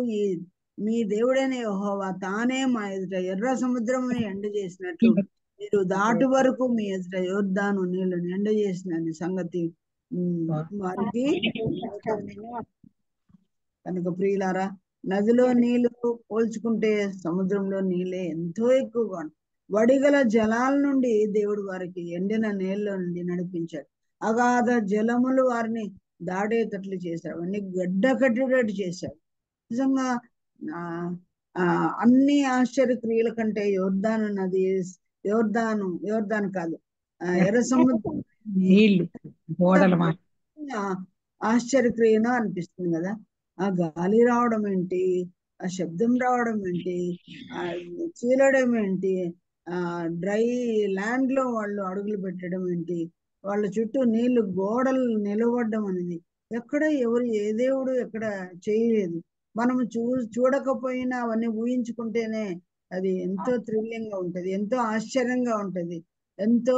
మీ దేవుడైన యెహోవా తానే మా ఎదుట ఎర్ర సముద్రమును ఎండ చేసినట్లు మీరు దాటు వరకు మీ ఎదుట యోర్దాను నీళ్లను ఎండ చేసిన సంగతి వారికి కనుక ప్రియులారా, నదిలో నీళ్లు పోల్చుకుంటే సముద్రంలో నీళ్ళే ఎంతో ఎక్కువగా వడిగల జలాల నుండి దేవుడు వారికి ఎండిన నీళ్ళ నుండి నడిపించాడు. అగాధ జలములు వారిని దాడేటట్లు చేశాడు, అవన్నీ గడ్డ కట్టేటట్టు చేశాడు. నిజంగా అన్ని ఆశ్చర్య క్రియల కంటే యోర్దాను నది, యోర్దాను కాదు, ఎర్ర సముద్రం నీళ్లు ఆశ్చర్యక్రియను అనిపిస్తుంది కదా. ఆ గాలి రావడం ఏంటి, ఆ శబ్దం రావడం ఏంటి, ఆ చీలడం ఏంటి, ఆ డ్రై ల్యాండ్ లో వాళ్ళు అడుగులు పెట్టడం ఏంటి, వాళ్ళ చుట్టూ నీళ్లు గోడలు నిలబడడం అనేది ఎక్కడ ఎవరు ఏ దేవుడు ఎక్కడ చేయలేదు. మనము చూడకపోయినా అవన్నీ ఊహించుకుంటేనే అది ఎంతో థ్రిల్లింగ్ గా ఉంటది, ఎంతో ఆశ్చర్యంగా ఉంటది, ఎంతో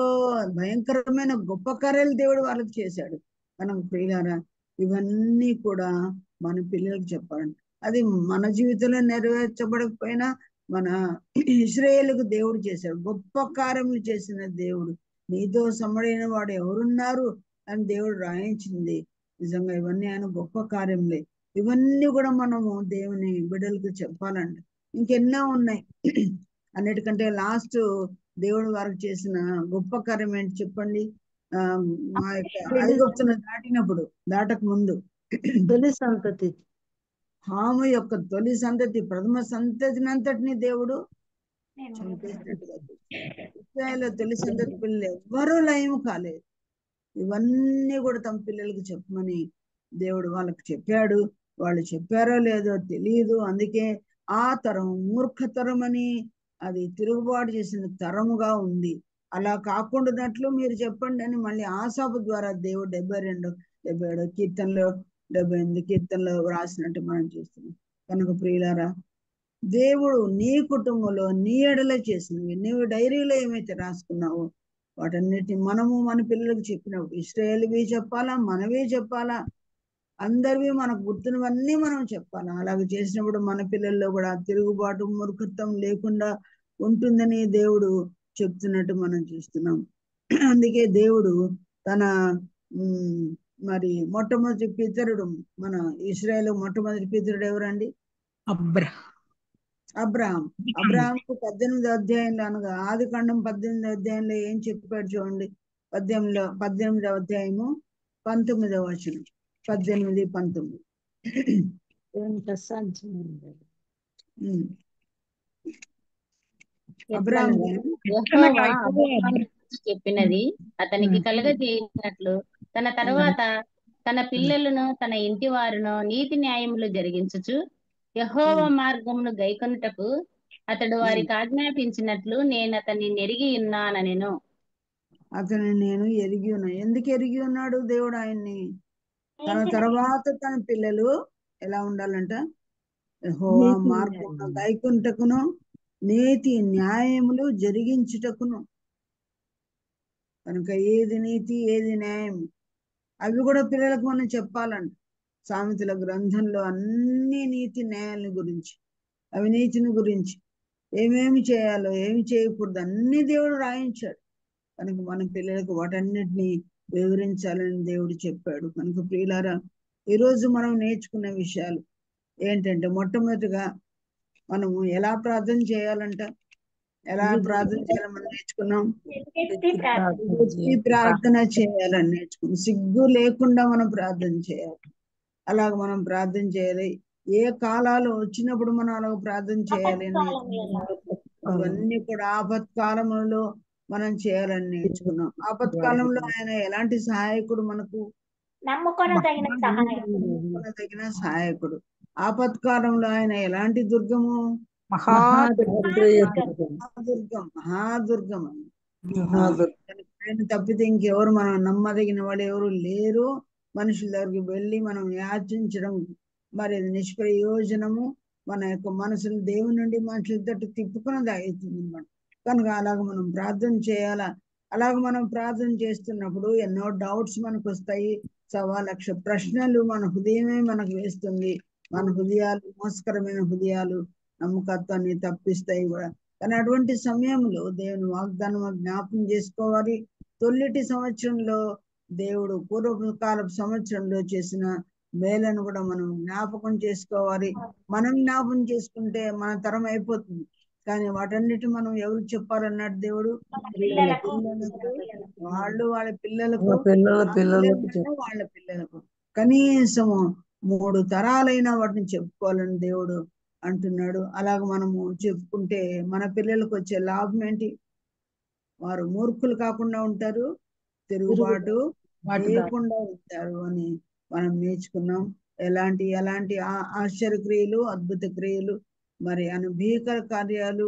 భయంకరమైన గొప్ప కార్యాలు దేవుడు వాళ్ళకి చేశాడు. మనం ప్రియులారా, ఇవన్నీ కూడా మన పిల్లలకు చెప్పాలండి. అది మన జీవితంలో నెరవేర్చబడకపోయినా మన ఇశ్రాయేలుకు దేవుడు చేశాడు, గొప్ప కార్యములు చేసిన దేవుడు. నీతో సమ్మడైన వాడు ఎవరున్నారు అని దేవుడు రాయించింది. నిజంగా ఇవన్నీ ఆయన గొప్ప కార్యములే. ఇవన్నీ కూడా మనము దేవుని బిడ్డలకు చెప్పాలండి. ఇంకెన్నో ఉన్నాయి. అన్నిటికంటే లాస్ట్ దేవుడు వారికి చేసిన గొప్ప కార్యం ఏంటి చెప్పండి? మా యొక్క ఐగుప్తును దాటక ముందు తొలి సంతతి, హాము యొక్క తొలి సంతతి, ప్రథమ సంతతినంతటిని దేవుడు చంపేసినట్టుగా ఇశ్రాయేలు తొలి సంతతి పిల్లలు ఎవ్వరూ లయం కాలేదు. ఇవన్నీ కూడా తమ పిల్లలకు చెప్పమని దేవుడు వాళ్ళకి చెప్పాడు. వాళ్ళు చెప్పారో లేదో తెలియదు. అందుకే ఆ తరం మూర్ఖతరం అని, అది తిరుగుబాటు చేసిన తరముగా ఉంది. అలా కాకుండానట్లు మీరు చెప్పండి అని మళ్ళీ ఆసాపు ద్వారా దేవుడు 72, 77 కీర్తనలో, 78 కీర్తనలో రాసినట్టు మనం చూస్తున్నాం. కనుక ప్రియులారా, దేవుడు నీ కుటుంబంలో నీ ఎడల చేసినవి, నీవు డైరీలో ఏమైతే రాసుకున్నావో వాటన్నిటిని మనము మన పిల్లలకు చెప్పినప్పుడు, ఇశ్రాయేలువి చెప్పాలా, మనవే చెప్పాలా, అందరివి మనకు గుర్తున్నవన్నీ మనం చెప్పాలా. అలాగే చేసినప్పుడు మన పిల్లల్లో కూడా తిరుగుబాటు మూర్ఖత్వం లేకుండా ఉంటుందని దేవుడు చెప్తున్నట్టు మనం చూస్తున్నాం. అందుకే దేవుడు తన మరి మొట్టమొదటి పితరుడు, మన ఇశ్రాయేలు మొట్టమొదటి పితరుడు ఎవరండి? అబ్రహాం. అబ్రహాంకు 18వ అధ్యాయంలో, అనగా ఆదికాండం 18వ అధ్యాయంలో ఏం చెప్పాడు చూడండి. 18వ అధ్యాయము 19వ వచనం, 18, 19. అబ్రహాం యెహోవా అబ్రహాముతో చెప్పినది అతనికి కలుగజేసినట్లు తన తర్వాత తన పిల్లలను తన ఇంటి వారును నీతి న్యాయములు జరిగించుచు యెహోవా మార్గమును గైకొనుటకు అతడు వారికి ఆజ్ఞాపించినట్లు నేను అతన్ని ఎరిగి ఉన్నానెను. అతను నేను ఎరిగి ఉన్నా. ఎందుకు ఎరిగి ఉన్నాడు దేవుడు ఆయన్ని? తన తర్వాత తన పిల్లలు ఎలా ఉండాలంట? యెహోవా మార్గమును గైకొనుటకును నీతి న్యాయములు జరిగించుటకును. కనుక ఏది నీతి ఏది న్యాయం అవి కూడా పిల్లలకు మనం చెప్పాలంట. సామెతల గ్రంథంలో అన్ని నీతి న్యాయాలని గురించి, అవినీతిని గురించి, ఏమేమి చేయాలో ఏమి చేయకూడదు అన్ని దేవుడు రాయించాడు. కనుక మన పిల్లలకు వాటన్నిటిని వివరించాలని దేవుడు చెప్పాడు. కనుక ప్రియులారా, ఈరోజు మనం నేర్చుకున్న విషయాలు ఏంటంటే, మొట్టమొదటిగా మనము ఎలా ప్రార్థన చేయాలంట, ఎలా ప్రార్థన చేయాలని మనం నేర్చుకున్నాం. ప్రార్థన చేయాలని నేర్చుకున్నాం. సిగ్గు లేకుండా మనం ప్రార్థన చేయాలి. అలాగ మనం ప్రార్థన చేయాలి. ఏ కాలాలు వచ్చినప్పుడు మనం అలాగ ప్రార్థన చేయాలి అని ఇవన్నీ కూడా ఆపత్కాలంలో మనం చేయాలని నేర్చుకున్నాం. ఆపత్కాలంలో ఆయన ఎలాంటి సహాయకుడు మనకు? నమ్ముకొనదగిన సహాయకుడు. ఆపత్కాలంలో ఆయన ఎలాంటి దుర్గము? మహాదుర్గం అని. ఆయన తప్పితే ఇంకెవరు మనం నమ్మదగిన వాళ్ళు ఎవరు లేరు. మనుషుల దగ్గరికి వెళ్ళి మనం యాచించడం మరి నిష్ప్రయోజనము. మన యొక్క మనసును దేవుని నుండి మనుషుల తట్టు తిప్పుకున్నది అవుతుంది అన్నమాట. కనుక అలాగ మనం ప్రార్థన చేయాలా. అలాగ మనం ప్రార్థన చేస్తున్నప్పుడు ఎన్నో డౌట్స్ మనకు వస్తాయి. 1,00,000 ప్రశ్నలు మన హృదయమే మనకు వేస్తుంది. మన హృదయాలు మోసకరమైన హృదయాలు నమ్మకత్వాన్ని తప్పిస్తాయి కూడా. కానీ అటువంటి సమయంలో దేవుని వాగ్దానం జ్ఞాపకం చేసుకోవాలి. తొలిటి సంవత్సరంలో దేవుడు పూర్వకాలపు సంవత్సరంలో చేసిన మేలను కూడా మనం జ్ఞాపకం చేసుకోవాలి. మనం జ్ఞాపకం చేసుకుంటే మన తరం అయిపోతుంది. కానీ వాటన్నిటి మనం ఎవరికి చెప్పాలన్నాడు దేవుడు? పిల్లలకు వాళ్ళు వాళ్ళ పిల్లలకు, మా పిల్లల ఆ పిల్లలకు పిల్లలైనా వాళ్ళ పిల్లలకు కనీసము 3 తరాలైనా వాటిని చెప్పుకోవాలని దేవుడు అంటున్నాడు. అలాగ మనము చెప్పుకుంటే మన పిల్లలకు వచ్చే లాభం ఏంటి? వారు మూర్ఖులు కాకుండా ఉంటారు, తిరుగుబాటు చేయకుండా ఉంటారు అని మనం నేర్చుకున్నాం. ఎలాంటి ఆశ్చర్య క్రియలు, అద్భుత క్రియలు, మరి భీకర కార్యాలు,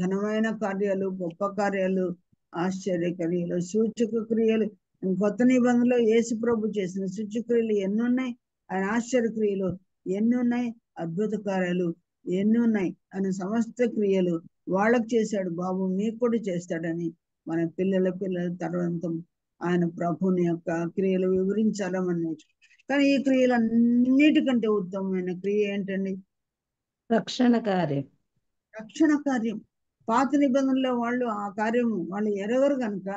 ఘనమైన కార్యాలు, గొప్ప కార్యాలు, ఆశ్చర్య క్రియలు, సూచక క్రియలు. కొత్త నిబంధనలో యేసు ప్రభు చేసిన సూచక క్రియలు ఎన్ని ఉన్నాయి, ఆయన ఆశ్చర్య క్రియలు ఎన్ని ఉన్నాయి, అద్భుత కార్యాలు ఎన్ని ఉన్నాయి, ఆయన సమస్త క్రియలు వాళ్ళకు చేశాడు బాబు, మీకు కూడా చేస్తాడని మన పిల్లల తర్వాత ఆయన ప్రభుని యొక్క క్రియలు వివరించాలని నేర్చుకుంటాం. కానీ ఈ క్రియలు అన్నిటికంటే ఉత్తమమైన క్రియ ఏంటండి? రక్షణ కార్యం. రక్షణ కార్యం. పాత నిబంధనలో వాళ్ళు ఆ కార్యము వాళ్ళు ఎరగరు కనుక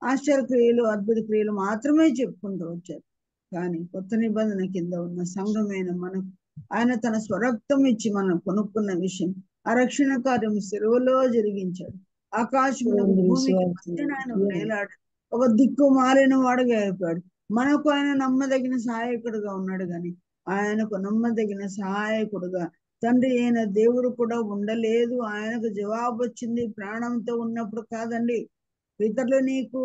ఆశ్చర్య క్రియలు, అద్భుత క్రియలు మాత్రమే చెప్పుకుంటూ వచ్చారు. కానీ కొత్త నిబంధన కింద ఉన్న సంఘమైన మనకు ఆయన తన స్వరక్తం ఇచ్చి మనం కొనుక్కున్న విషయం, ఆ రక్షణ కార్యం సెలవులో జరిగించాడు. ఆకాశములకు భూమికి మధ్యన ఆయన వేలాడు, ఒక దిక్కు మారిన వాడుగా అయిపోయాడు. మనకు ఆయన నమ్మదగిన సహాయకుడుగా ఉన్నాడు. కానీ ఆయనకు నమ్మదగిన సహాయకుడుగా తండ్రి అయిన దేవుడు కూడా ఉండలేదు. ఆయనకు జవాబు వచ్చింది ప్రాణంతో ఉన్నప్పుడు కాదండి. పితరులు నీకు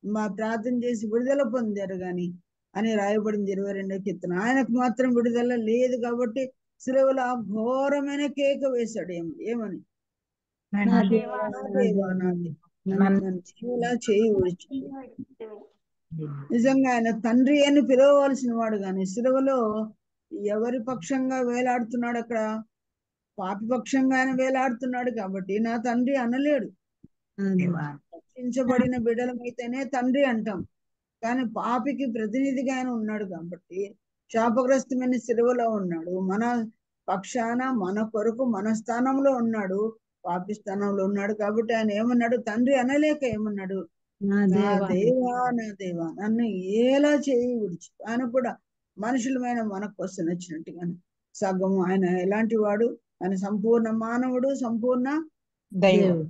మా ప్రార్థన చేసి విడుదల పొందారు గాని అని రాయబడింది 22వ కీర్తన. ఆయనకు మాత్రం విడుదల లేదు కాబట్టి సిలువలో ఆ ఘోరమైన కేక వేశాడు. ఏమని? నా దేవా, నా దేవా, నన్ను జీవులా చేయి విడిచి. నిజంగా ఆయన తండ్రి అని పిలవవలసిన వాడు కానీ సిలువలో ఎవరి పక్షంగా వేలాడుతున్నాడు? అక్కడ పాపి పక్షంగా ఆయన వేలాడుతున్నాడు కాబట్టి నా తండ్రి అనలేడు. రక్షించబడిన బిడ్డలమైతేనే తండ్రి అంటాం. కానీ పాపికి ప్రతినిధిగా ఆయన ఉన్నాడు కాబట్టి శాపగ్రస్తమైన సిలువలో ఉన్నాడు. మన పక్షాన, మన కొరకు, మన స్థానంలో ఉన్నాడు, పాపి స్థానంలో ఉన్నాడు. కాబట్టి ఆయన ఏమన్నాడు? తండ్రి అనలేక ఏమన్నాడు? నా దేవా, నా దేవా, నన్ను ఎలా చేయి విడిచి. ఆయన కూడా మనుషులమైన మనకు వస్తున్న వచ్చినట్టుగానే సగము ఆయన ఎలాంటి వాడు? ఆయన సంపూర్ణ మానవుడు, సంపూర్ణ దేవుడు,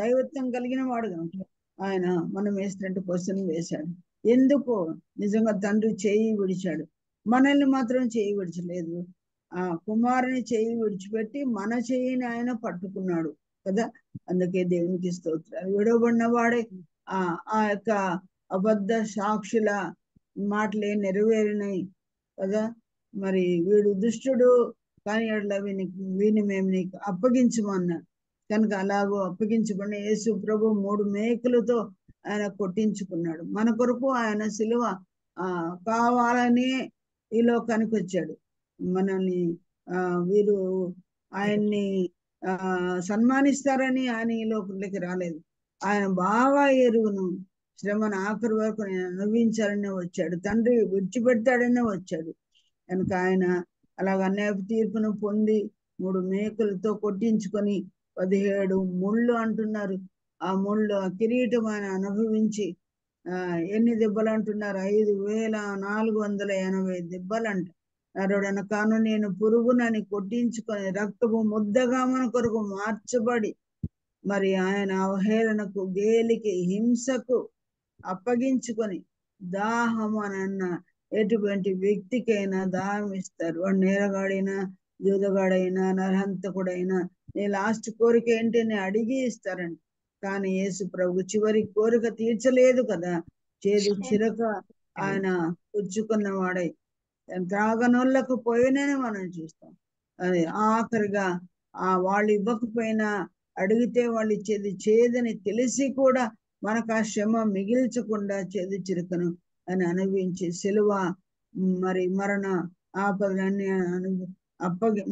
దైవత్వం కలిగిన వాడు కనుక ఆయన మనం వేసినట్టు క్వశ్చన్ వేశాడు. ఎందుకు? నిజంగా తండ్రి చేయి విడిచాడు, మనల్ని మాత్రం చేయి విడిచలేదు. ఆ కుమారుని చేయి విడిచిపెట్టి మన చేయిని ఆయన పట్టుకున్నాడు కదా. అందుకే దేవునికి స్తోత్రాలు. విడవబడిన వాడే ఆ యొక్క అబద్ధ సాక్షుల మాటలే నెరవేరినాయి కదా. మరి వీడు దుష్టుడు కానీ వీని మేము నీకు అప్పగించమన్నాడు కనుక అలాగో అప్పగించబడిన యేసు ప్రభు 3 మేకులతో ఆయన కొట్టించుకున్నాడు. మన కొరకు ఆయన సిలువ కావాలని ఈ లోకానికి వచ్చాడు. మనల్ని వీరు ఆయన్ని సన్మానిస్తారని ఆయన ఈ లోకంలోకి రాలేదు. ఆయన బాగా ఎరుగును శ్రమను ఆఖరి వరకు నేను అనుభవించాలనే వచ్చాడు. తండ్రి విడిచిపెడతాడనే వచ్చాడు కనుక ఆయన అలాగ అన్యాయ తీర్పును పొంది 3 మేకులతో కొట్టించుకొని 17 ముళ్ళు అంటున్నారు. ఆ ముళ్ళు ఆ కిరీటం ఆయన అనుభవించి ఎన్ని దెబ్బలు అంటున్నారు? 5480 దెబ్బలు అంట. నరుడన కాను నేను పురుగునని కొట్టించుకొని రక్తపు ముద్దగా మన కొరకు మార్చబడి మరి ఆయన అవహేళనకు, గేలికి, హింసకు అప్పగించుకొని దాహం అన్న ఎటువంటి వ్యక్తికైనా దాహం ఇస్తారు. వాడు నేరగాడైనా, జూదగాడైనా, నరహంతకుడైనా నీ లాస్ట్ కోరిక ఏంటి అని అడిగి ఇస్తారండి. కానీ యేసు ప్రభు చివరి కోరిక తీర్చలేదు కదా. చేదు చిరక ఆయన పుచ్చుకున్న వాడై త్రాగనోళ్ళకు పోయినని మనం చూస్తాం. అది ఆఖరిగా వాళ్ళు ఇవ్వకపోయినా అడిగితే వాళ్ళు ఇచ్చేది చేదని తెలిసి కూడా మనకు ఆ శ్రమ మిగిల్చకుండా చేదు చిరుకను అని అనుభవించి సిలువ మరి మరణ ఆపదలన్నీ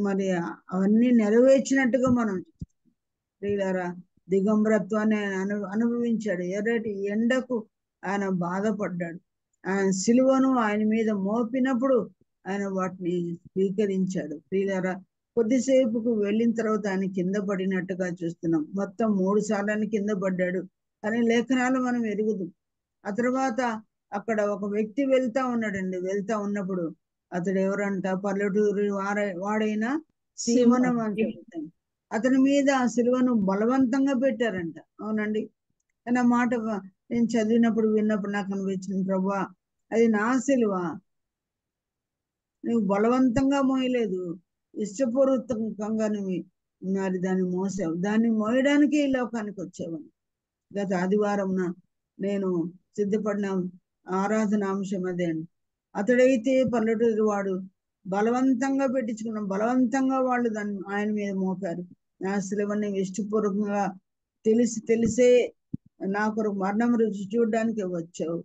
మరి అవన్నీ నెరవేర్చినట్టుగా మనం ప్రియులారా దిగంబరత్వాన్ని ఆయన అనుభవించాడు. ఎర్రటి ఎండకు ఆయన బాధపడ్డాడు. ఆయన సిలువను ఆయన మీద మోపినప్పుడు ఆయన వాటిని స్వీకరించాడు. ప్రియులారా, కొద్దిసేపుకు వెళ్ళిన తర్వాత ఆయన కింద పడినట్టుగా చూస్తున్నాం. మొత్తం 3 సార్లు కింద పడ్డాడు అని లేఖనాలు మనం ఎరుగుదు. ఆ తర్వాత అక్కడ ఒక వ్యక్తి వెళ్తా ఉన్నాడండి. వెళ్తా ఉన్నప్పుడు అతడు ఎవరంట, పల్లెటూరు వాడైన సీమోను అని చెప్తాను. అతని మీద ఆ సిలువను బలవంతంగా పెట్టారంట. అవునండి. కానీ ఆ మాట నేను చదివినప్పుడు విన్నప్పుడు నాకు అనిపించింది, ప్రభువా అది నా సిలువ, నువ్వు బలవంతంగా మోయలేదు, ఇష్టపూర్వకంగా నువ్వు మరి దాన్ని మోసావు. దాన్ని మోయడానికే ఈ లోకానికి వచ్చావని గత ఆదివారం నేను సిద్ధపడిన ఆరాధన అంశం అదే అండి. అతడైతే పల్లెటూరు వాడు బలవంతంగా పెట్టించుకున్నాం, బలవంతంగా వాళ్ళు దాన్ని ఆయన మీద మోపారు. నా సిలువని ఇష్టపూర్వకంగా తెలిసే నా కొరకు మరణం రుచి చూడడానికి వచ్చావు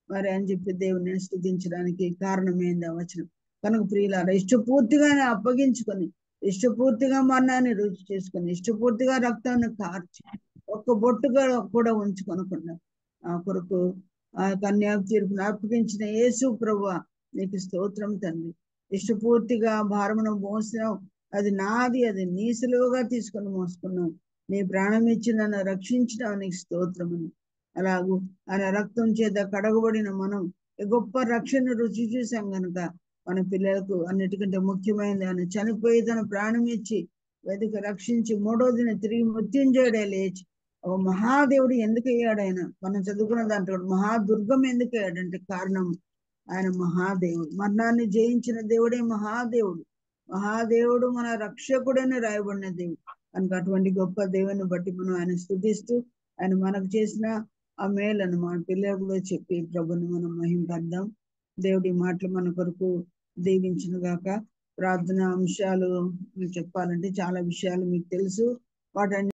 మరి అని చెప్పి దేవుని స్తుతించడానికి కారణమైంది ఆ వచనం. కనుక ప్రియులారా, ఇష్టపూర్తిగా అప్పగించుకొని, ఇష్టపూర్తిగా మరణాన్ని రుచి చేసుకొని, ఇష్టపూర్తిగా రక్తాన్ని కార్చి, ఒక్క బొట్టుగా కూడా ఉంచుకొనకుండా ఆ కొరకు ఆ కన్యా తీర్పును అప్పగించిన యేసు ప్రభువా నీకు స్తోత్రం తండ్రి. ఇష్టపూర్తిగా భారమును మోసినావు, అది నాది, అది నీ సులువుగా తీసుకొని మోసుకున్నావు. నీ ప్రాణం ఇచ్చి నన్ను రక్షించినావు, నీకు స్తోత్రమని. అలాగూ ఆయన రక్తం చేత కడగబడిన మనం గొప్ప రక్షణ రుచి చూసాం కనుక మన పిల్లలకు అన్నిటికంటే ముఖ్యమైనది ఆయన చనిపోయి తన ప్రాణం ఇచ్చి వెతికి రక్షించి 3వ దినం తిరిగి మృత్యుంజయుడే లేచి ఒక మహాదేవుడు ఎందుకు అయ్యాడు ఆయన? మనం చదువుకున్న దాంట్లో మహాదుర్గం ఎందుకు అయ్యాడంటే కారణం ఆయన మహాదేవుడు, మరణాన్ని జయించిన దేవుడే మహాదేవుడు. మహాదేవుడు మన రక్షకుడని రాయబడిన దేవుడు కనుక అటువంటి గొప్ప దేవుని బట్టి మనం ఆయన స్తుతిస్తూ ఆయన మనకు చేసిన ఆ మేలను మన పిల్లలకు కూడా చెప్పి ప్రభుని మనం మహింపద్దాం. దేవుడి మాటలు మన కొరకు దీవించిన గాక. ప్రార్థన అంశాలు చెప్పాలంటే చాలా విషయాలు మీకు తెలుసు. వాటన్ని